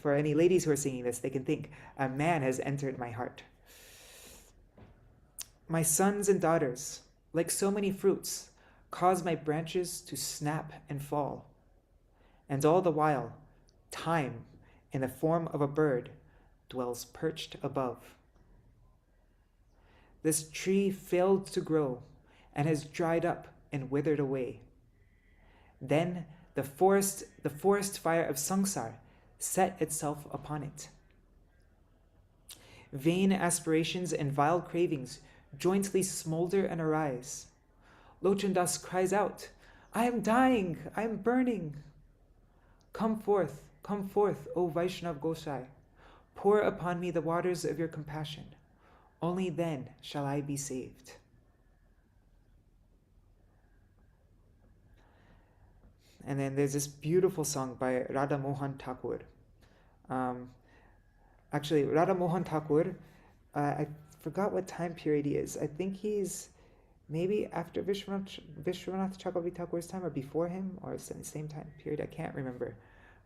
for any ladies who are singing this, they can think, a man has entered my heart. My sons and daughters, like so many fruits, cause my branches to snap and fall. And all the while, time, in the form of a bird, dwells perched above. This tree failed to grow and has dried up and withered away. Then the forest fire of sangsar set itself upon it. Vain aspirations and vile cravings jointly smolder and arise. Lochan Das cries out, I am dying, I am burning. Come forth, O Vaishnav Gosai. Pour upon me the waters of your compassion. Only then shall I be saved. And then there's this beautiful song by Radha Mohan Thakur. Actually, Radha Mohan Thakur, I forgot what time period he is. I think he's maybe after Vishwanath Chakravarti Thakur's time, or before him, or same time period. I can't remember.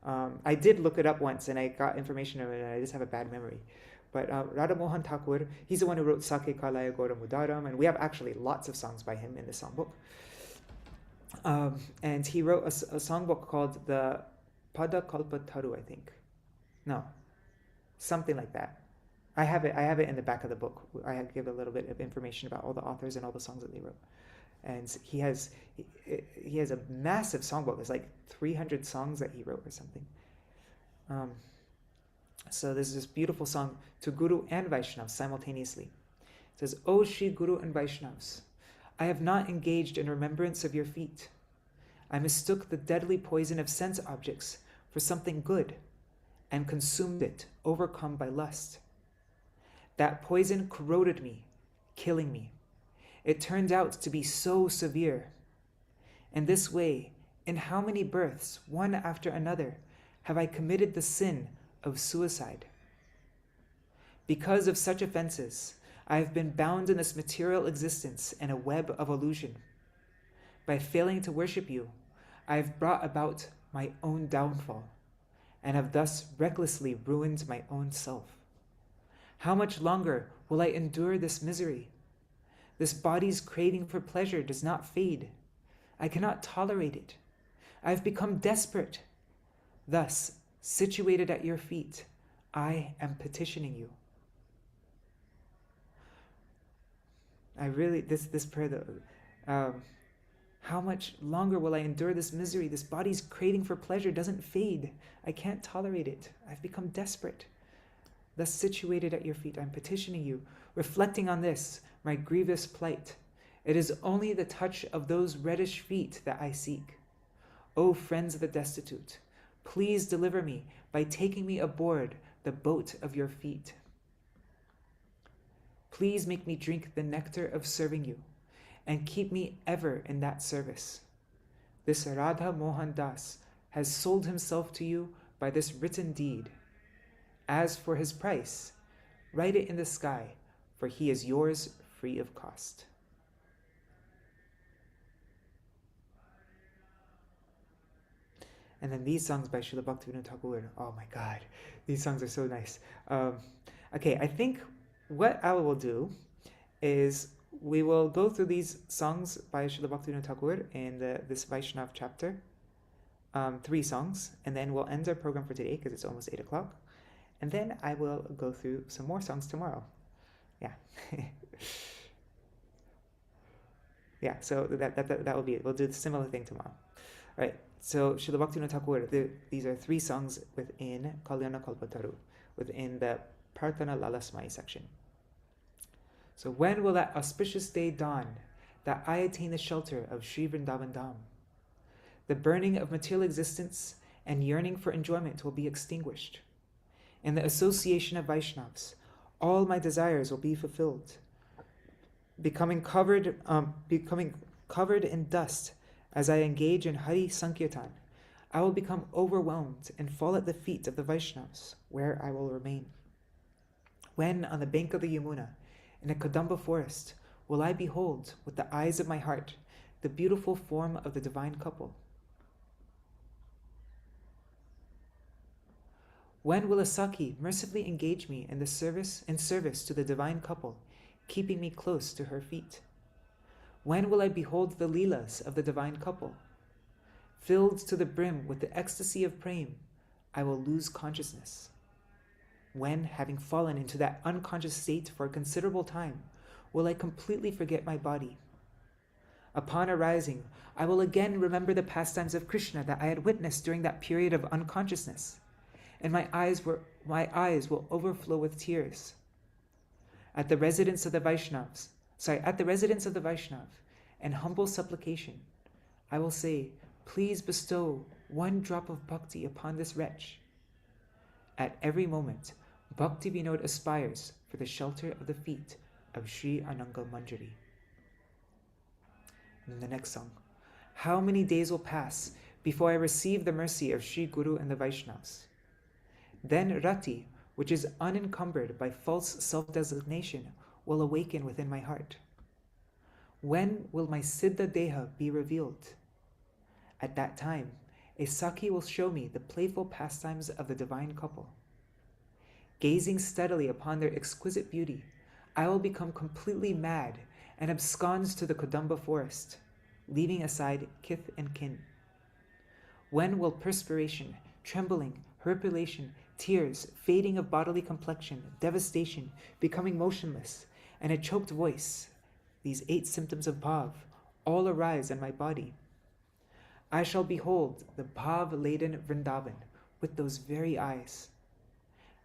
I did look it up once, and I got information on it, and I just have a bad memory. But Radha Mohan Thakur, he's the one who wrote Sake Kalaya Gora Mudaram, and we have actually lots of songs by him in the songbook. And he wrote a songbook called the Pada Kalpa Taru, I think. No, something like that. I have it in the back of the book. I give a little bit of information about all the authors and all the songs that they wrote. And he has a massive songbook. There's like 300 songs that he wrote or something. So there's this beautiful song to Guru and Vaishnavas simultaneously. It says, O Shri Guru and Vaishnavas, I have not engaged in remembrance of your feet. I mistook the deadly poison of sense objects for something good and consumed it, overcome by lust. That poison corroded me, killing me. It turned out to be so severe. In this way, in how many births, one after another, have I committed the sin of suicide? Because of such offenses, I have been bound in this material existence in a web of illusion. By failing to worship you, I have brought about my own downfall, and have thus recklessly ruined my own self. How much longer will I endure this misery? This body's craving for pleasure does not fade. I cannot tolerate it. I have become desperate. Thus, situated at your feet, I am petitioning you. This prayer though, how much longer will I endure this misery? This body's craving for pleasure doesn't fade. I can't tolerate it. I've become desperate. Thus situated at your feet, I'm petitioning you, reflecting on this, my grievous plight. It is only the touch of those reddish feet that I seek. O friends of the destitute, please deliver me by taking me aboard the boat of your feet. Please make me drink the nectar of serving you, and keep me ever in that service. This Radha Mohan Das has sold himself to you by this written deed. As for his price, write it in the sky, for he is yours free of cost. And then these songs by Srila Bhaktivinoda Thakur, oh my God, these songs are so nice. Okay, I think what I will do is we will go through these songs by Srila Bhaktivinoda Thakur in this Vaishnav chapter, 3 songs, and then we'll end our program for today because it's almost 8 o'clock. And then I will go through some more songs tomorrow. Yeah. Yeah, so that will be it. We'll do the similar thing tomorrow. All right, so Srila Bhaktivinoda Thakur, these are 3 songs within Kalyana Kalpataru, within the Prarthana Lalasmai section. So when will that auspicious day dawn that I attain the shelter of Sri Vrindavan Dham? The burning of material existence and yearning for enjoyment will be extinguished. In the association of Vaishnavas, all my desires will be fulfilled. Becoming covered in dust as I engage in Hari Sankirtan, I will become overwhelmed and fall at the feet of the Vaishnavas, where I will remain. When on the bank of the Yamuna, in a Kadamba forest, will I behold, with the eyes of my heart, the beautiful form of the divine couple. When will a Saki mercifully engage me in service to the divine couple, keeping me close to her feet? When will I behold the Leelas of the divine couple? Filled to the brim with the ecstasy of prem, I will lose consciousness. When, having fallen into that unconscious state for a considerable time, will I completely forget my body? Upon arising, I will again remember the pastimes of Krishna that I had witnessed during that period of unconsciousness, and my eyes will overflow with tears. At the residence of the Vaishnav, in humble supplication, I will say, please bestow one drop of bhakti upon this wretch. At every moment, Bhakti Vinod aspires for the shelter of the feet of Sri Ananga Manjari. And then the next song. How many days will pass before I receive the mercy of Sri Guru and the Vaishnavas. Then Rati, which is unencumbered by false self-designation, will awaken within my heart. When will my Siddha Deha be revealed? At that time, a Sakhi will show me the playful pastimes of the divine couple. Gazing steadily upon their exquisite beauty, I will become completely mad and abscond to the Kodamba forest, leaving aside kith and kin. When will perspiration, trembling, herpulation, tears, fading of bodily complexion, devastation, becoming motionless, and a choked voice, these 8 symptoms of bhav, all arise in my body? I shall behold the bhav-laden Vrindavan with those very eyes.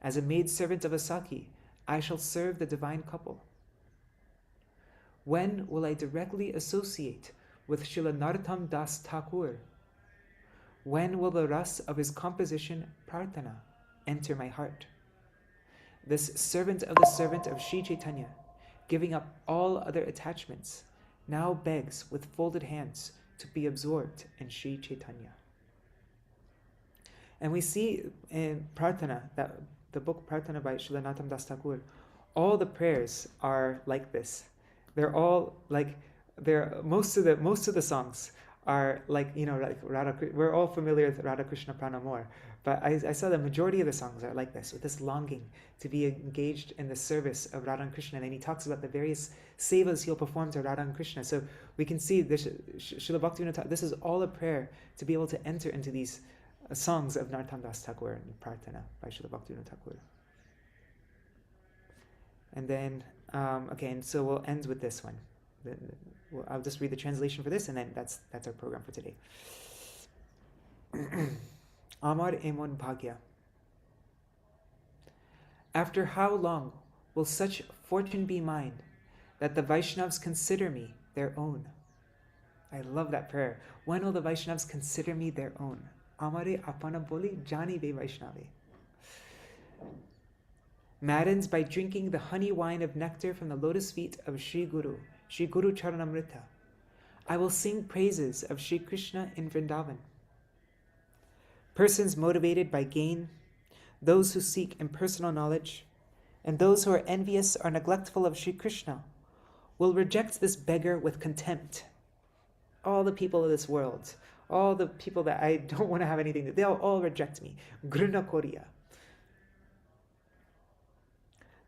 As a maidservant of a Sakhi, I shall serve the divine couple. When will I directly associate with Srila Narottam Das Thakur? When will the ras of his composition Prarthana enter my heart? This servant of the servant of Sri Chaitanya, giving up all other attachments, now begs with folded hands to be absorbed in Sri Chaitanya. And we see in Prarthana, that the book Prarthana by Srila Narottam Das Thakur, all the prayers are like this. They're all like, most of the songs are like, like we're all familiar with Radha Krishna Pranamor, but I saw the majority of the songs are like this, with this longing to be engaged in the service of Radha and Krishna. And he talks about the various sevas he'll perform to Radha and Krishna. So we can see this, Srila Bhaktivinoda Thakur, this is all a prayer to be able to enter into these songs of Narottam Das Thakur and Prarthana by Srila Bhaktivinoda Thakur. And then, and so we'll end with this one. I'll just read the translation for this, and then that's our program for today. Amar Emon Bhagya. After how long will such fortune be mine that the Vaishnavas consider me their own? I love that prayer. When will the Vaishnavas consider me their own? Amare apana boli jani ve Vaishnavi. Maddens by drinking the honey wine of nectar from the lotus feet of Sri Guru Charanamrita, I will sing praises of Sri Krishna in Vrindavan. Persons motivated by gain, those who seek impersonal knowledge, and those who are envious or neglectful of Sri Krishna will reject this beggar with contempt. All the people of this world, all the people that I don't want to have anything to, they'll all reject me. Gruna Koriya.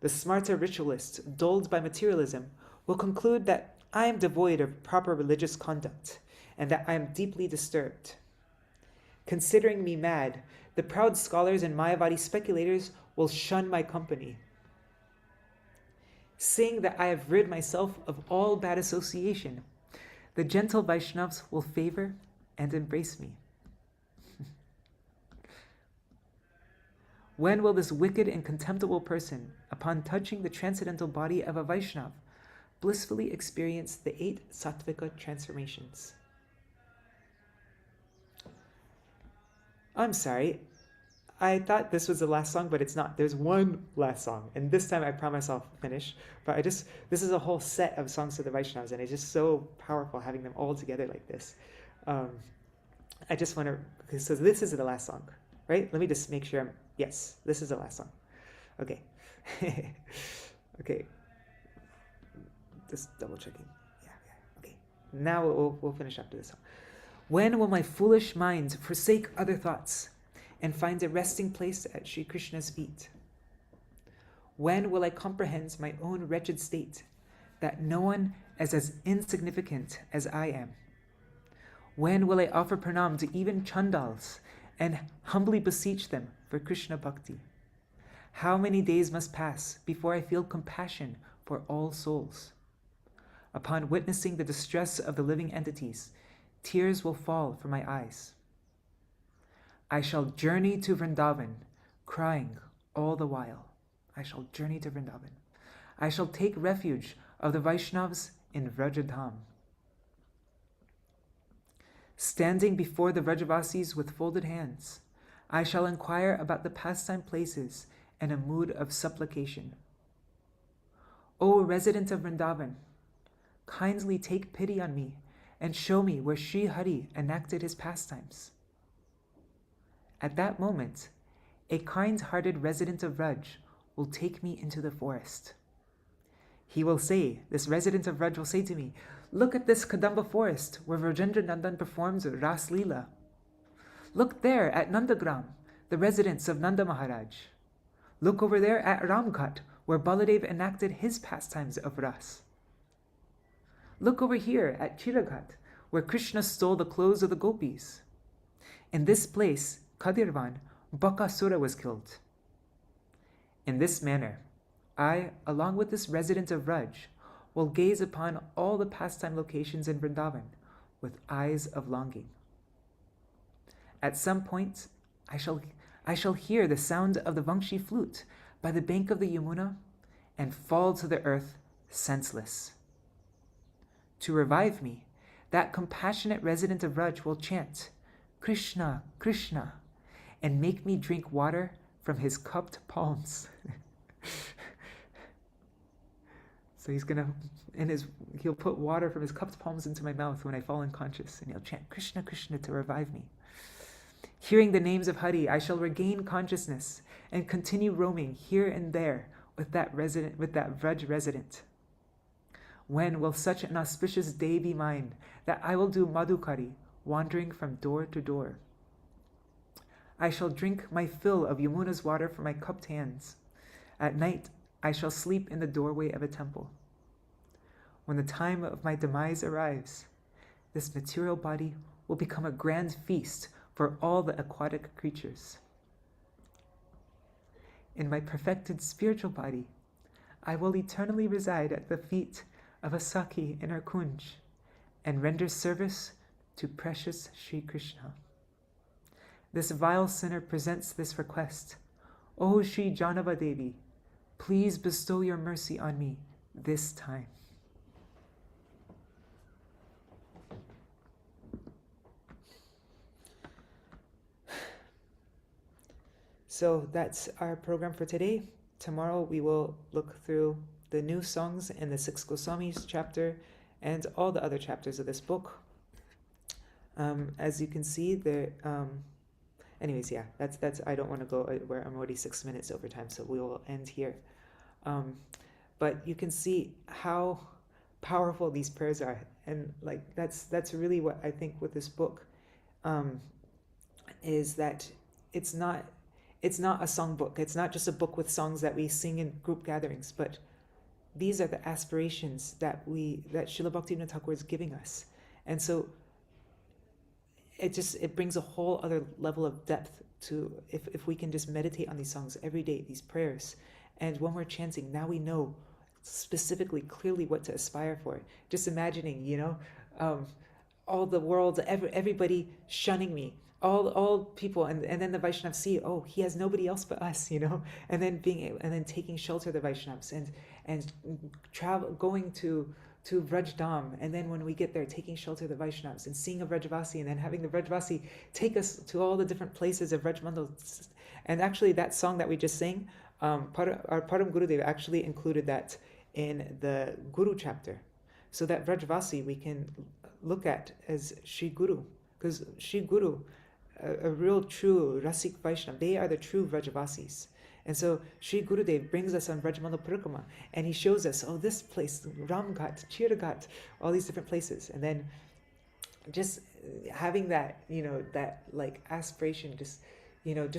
The smarta ritualist, dulled by materialism, will conclude that I am devoid of proper religious conduct and that I am deeply disturbed. Considering me mad, the proud scholars and Mayavadi speculators will shun my company. Seeing that I have rid myself of all bad association, the gentle Vaishnavas will favor and embrace me. When will this wicked and contemptible person, upon touching the transcendental body of a Vaishnava, blissfully experience the 8 sattvika transformations? I'm sorry, I thought this was the last song, but it's not. There's one last song, and this time I promise I'll finish. But this is a whole set of songs to the Vaishnavas, and it's just so powerful having them all together like this. I just want to, so this is the last song, right? Let me just make sure yes, this is the last song. Okay. Okay. Just double checking. Yeah. Okay. Now we'll finish after this song. When will my foolish mind forsake other thoughts and find a resting place at Sri Krishna's feet? When will I comprehend my own wretched state, that no one is as insignificant as I am? When will I offer pranam to even chandals and humbly beseech them for Krishna bhakti? How many days must pass before I feel compassion for all souls? Upon witnessing the distress of the living entities, tears will fall from my eyes. I shall journey to Vrindavan, crying all the while. I shall journey to Vrindavan. I shall take refuge of the Vaishnavas in Vrajadham. Standing before the Vrajavasis with folded hands, I shall inquire about the pastime places in a mood of supplication. O resident of Vrindavan, kindly take pity on me and show me where Sri Hari enacted his pastimes. At that moment, a kind-hearted resident of Raj will take me into the forest. He will say, this resident of Raj will say to me, look at this Kadamba forest where Rajendra Nandan performs Ras Leela. Look there at Nandagram, the residence of Nanda Maharaj. Look over there at Ramghat, where Baladev enacted his pastimes of Ras. Look over here at Chiraghat, where Krishna stole the clothes of the gopis. In this place, Kadirvan, Bakasura was killed. In this manner, I, along with this resident of Raj, will gaze upon all the pastime locations in Vrindavan with eyes of longing. At some point, I shall hear the sound of the Vangshi flute by the bank of the Yamuna and fall to the earth senseless. To revive me, that compassionate resident of Raj will chant, Krishna, Krishna, and make me drink water from his cupped palms. So he'll put water from his cupped palms into my mouth when I fall unconscious, and he'll chant Krishna, Krishna to revive me. Hearing the names of Hari, I shall regain consciousness and continue roaming here and there with that Vraj resident. When will such an auspicious day be mine that I will do Madhukari, wandering from door to door? I shall drink my fill of Yamuna's water from my cupped hands. At night, I shall sleep in the doorway of a temple. When the time of my demise arrives, this material body will become a grand feast for all the aquatic creatures. In my perfected spiritual body, I will eternally reside at the feet of a Saki in our Kunj and render service to precious Śrī Krishna. This vile sinner presents this request. O Śrī Janava Devi, please bestow your mercy on me this time. So that's our program for today. Tomorrow we will look through the new songs in the 6 Goswamis chapter and all the other chapters of this book. As you can see, anyways, yeah, that's. I don't want to go where I'm already 6 minutes over time, so we will end here. But you can see how powerful these prayers are, and like that's really what I think with this book, is that it's not a song book. It's not just a book with songs that we sing in group gatherings, but these are the aspirations that Srila Bhaktivinoda Thakur is giving us, and so it brings a whole other level of depth to if we can just meditate on these songs every day, these prayers, and when we're chanting, now we know specifically, clearly what to aspire for. Just imagining, all the world, everybody shunning me. All people, and then the Vaishnavas see, oh, he has nobody else but us, and then taking shelter of the Vaishnavas and going to Vrajdam, and then when we get there, taking shelter of the Vaishnavas and seeing a Vrajvasi, and then having the Vrajvasi take us to all the different places of Vrajmandal. And actually, that song that we just sang, our Param Gurudev actually included that in the Guru chapter, so that Vrajvasi we can look at as Śrī Guru, because Śrī Guru, a real true Rasik Vaishnava, they are the true Vrajavasis. And so Śrī Gurudev brings us on Vrajmandal Parikrama, and he shows us, oh, this place, Ramghat, Chiraghat, all these different places. And then just having that, that like aspiration, just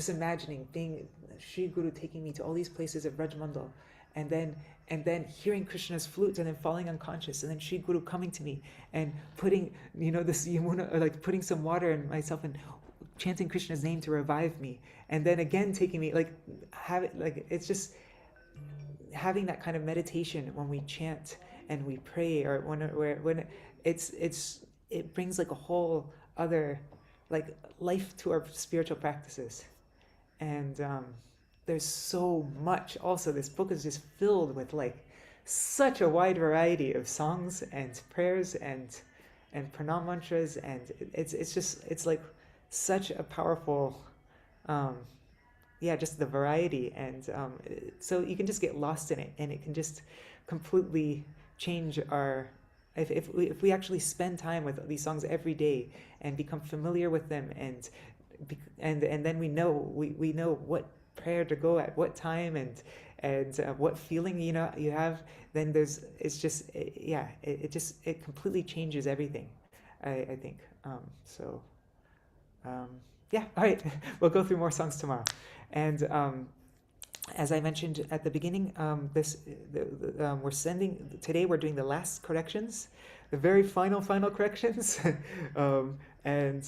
imagining being Śrī Guru taking me to all these places of Vrajmandal, and then hearing Krishna's flute and then falling unconscious, and then Śrī Guru coming to me and putting, this Yamuna, or like putting some water in myself and chanting Krishna's name to revive me, and then again taking me, it's just having that kind of meditation when we chant and we pray, or when it brings like a whole other like life to our spiritual practices. And there's so much. Also, this book is just filled with like such a wide variety of songs and prayers and pranam mantras, and it's like such a powerful, just the variety, and so you can just get lost in it, and it can just completely change our. If we actually spend time with these songs every day and become familiar with them, and and then we know what prayer to go at what time, and what feeling you have. Then it completely changes everything, I think. Yeah, all right. We'll go through more songs tomorrow. And as I mentioned at the beginning, today we're doing the last corrections, the very final corrections, and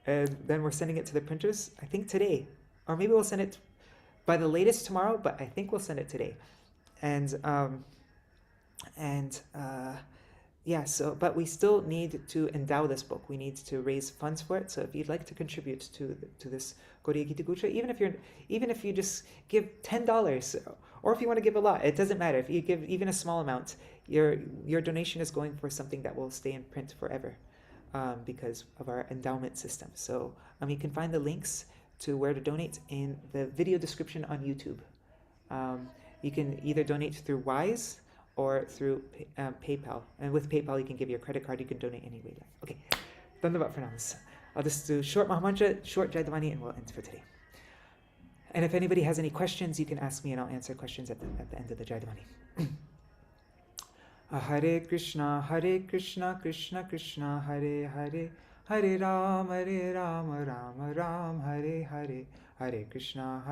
then we're sending it to the printers, I think today, or maybe we'll send it by the latest tomorrow, but I think we'll send it today. But we still need to endow this book. We need to raise funds for it. So if you'd like to contribute to this Gauḍīya Gīti-guccha, even if you just give $10, or if you want to give a lot, it doesn't matter. If you give even a small amount, your donation is going for something that will stay in print forever, because of our endowment system. So you can find the links to where to donate in the video description on YouTube. You can either donate through Wise or through PayPal. And with PayPal, you can give your credit card. You can donate any way you like. Okay, Dandavat Pranams. I'll just do short Mahamantra, short Jaidavani, and we'll end for today. And if anybody has any questions, you can ask me and I'll answer questions at the end of the Jaidavani. Hare Krishna, Krishna Krishna, Hare Hare, Hare Ram, Ram Ram, Hare Hare, Hare Krishna,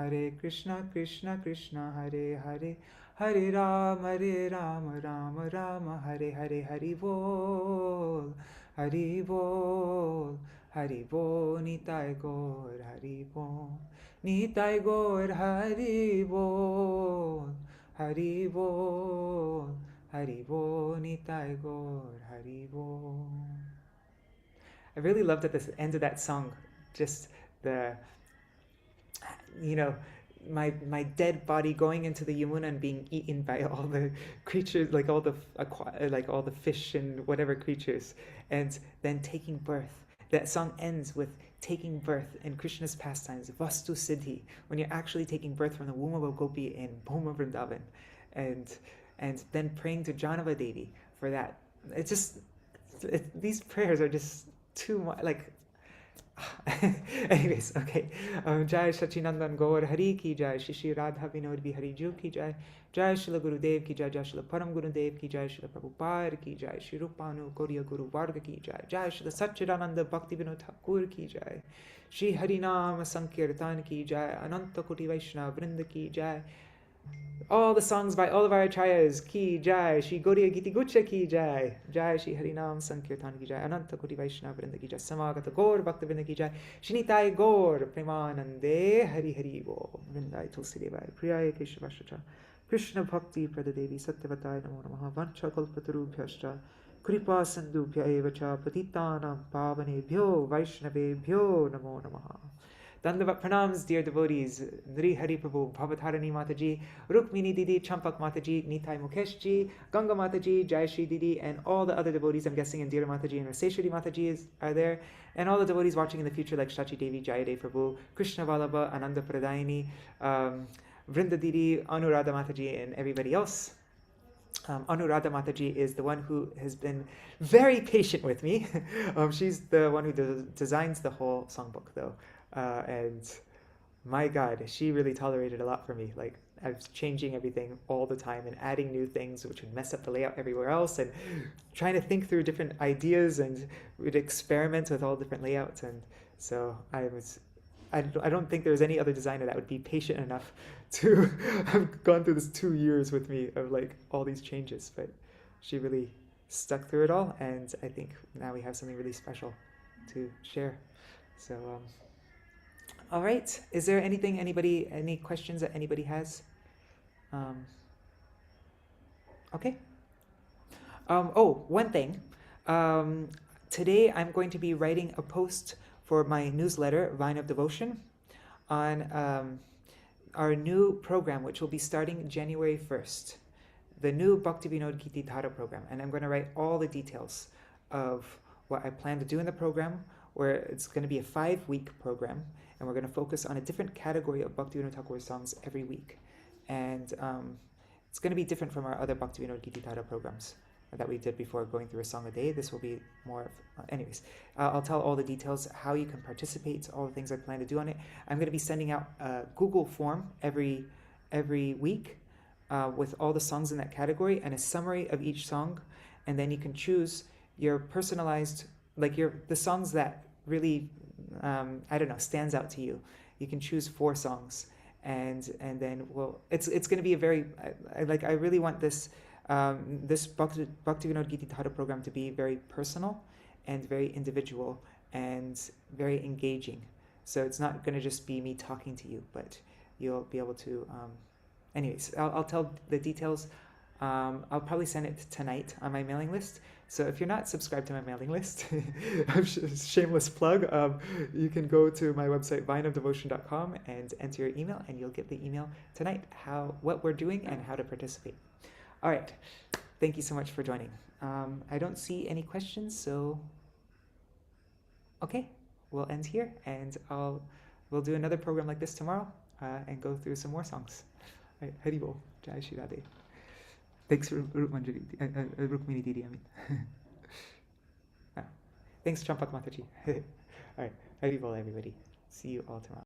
Krishna Krishna, Hare Hare, Hare Ram, Ram Ram, Hare Hare, Hari Bol, Hari Bol, Hari Bol, Nitai Gaur, Hari Bol, Nitai Gaur, Hari Bol, Hari Bol, Hari Bol, Nitai Gaur, Hari Bol. I really loved at the end of that song, just my dead body going into the Yamuna and being eaten by all the creatures, like all the fish and whatever creatures, and then taking birth. That song ends with taking birth in Krishna's pastimes, Vastu Siddhi, when you're actually taking birth from the womb of a gopi in Bhoma Vrindavan, and then praying to Janava Devi for that. These prayers are just too much, like. Anyways, okay. Jai Sachinandan Gaur Hari ki Jai, Shishi Radha Vinod Bihari Ju ki Jai, Jai Shila Gurudev ki Jai, Jai Shila Param Gurudev ki Jai, Shila Prabhupada ki Jai, Shri Rupanu Gauriya Guru Varga ki Jai, Jai Shila Satchidananda Bhakti Vinod Thakur ki Jai, Shri Harinam Sankirtan ki Jai, Ananta Koti Vaishnava Vrinda ki Jai. All the songs by all of our acharyas ki Jai, Śrī Gauḍīya Gīti-guccha ki Jai, Jai Shri Harinam Sankirtan ki Jai, Ananta Koti Vaishnava Vrinda ki Jai, Samagata Gaur Bhakta Vrinda ki Jai, Shinitai Gaur Premanande Hari Hari Bo, Vrindai Tulsi Devai, Priyaya Keshavashacha, Krishna Bhakti Pradadevi Satyavataya Namo Namaha, Vancha Kalpatarubhyascha, Kripa Sandubhya Evacha, Patitanam Pavanebhyo, Vaishnavebhyo Namo Namaha. Dandavat Pranams, dear devotees, Nri Hari Prabhu, Bhavatarani Mataji, Rukmini Didi, Champak Mataji, Nitai Mukeshji, Ganga Mataji, Jai Shri Didi, and all the other devotees, I'm guessing, and Dira Mataji and Raseshwari Mataji are there, and all the devotees watching in the future like Shachi Devi, Jayadev Prabhu, Krishna Vallabha, Ananda Pradayani, Vrinda Didi, Anuradha Mataji, and everybody else. Anuradha Mataji is the one who has been very patient with me. She's the one who designs the whole songbook, though. And my God, she really tolerated a lot for me. Like, I was changing everything all the time and adding new things, which would mess up the layout everywhere else, and trying to think through different ideas, and would experiment with all different layouts. And so I don't think there's any other designer that would be patient enough to have gone through this 2 years with me of like all these changes. But she really stuck through it all, and I think now we have something really special to share. So, all right. Is there any questions that anybody has? Okay. One thing. Today I'm going to be writing a post for my newsletter, Vine of Devotion, on our new program, which will be starting January 1st, the new Bhakti Vinod Giti Dhara program. And I'm going to write all the details of what I plan to do in the program, where it's going to be a 5-week program, and we're going to focus on a different category of Bhakti Vinod Thakur songs every week. And it's going to be different from our other Bhakti Vinod Giti Dhara programs. that we did before, going through a song a day. This will be more anyways. I'll tell all the details, how you can participate, all the things I plan to do on it. I'm going to be sending out a Google form every week with all the songs in that category and a summary of each song, and then you can choose your personalized, like the songs that really stands out to you. You can choose 4 songs, and then it's going to be a very I really want this this Bhakti Vinod Giti Thada program to be very personal and very individual and very engaging. So it's not going to just be me talking to you, but you'll be able to anyways, I'll tell the details. I'll probably send it tonight on my mailing list. So if you're not subscribed to my mailing list, shameless plug, you can go to my website, vineofdevotion.com, and enter your email, and you'll get the email tonight, what we're doing and how to participate. All right. Thank you so much for joining. I don't see any questions, so okay, we'll end here, and we'll do another program like this tomorrow and go through some more songs. All right, Hari Bol, Jai Shri Radhe. Thanks, Rukmini Didi, I mean. Thanks, Champak Mataji. All right, Hari Bol, everybody. See you all tomorrow.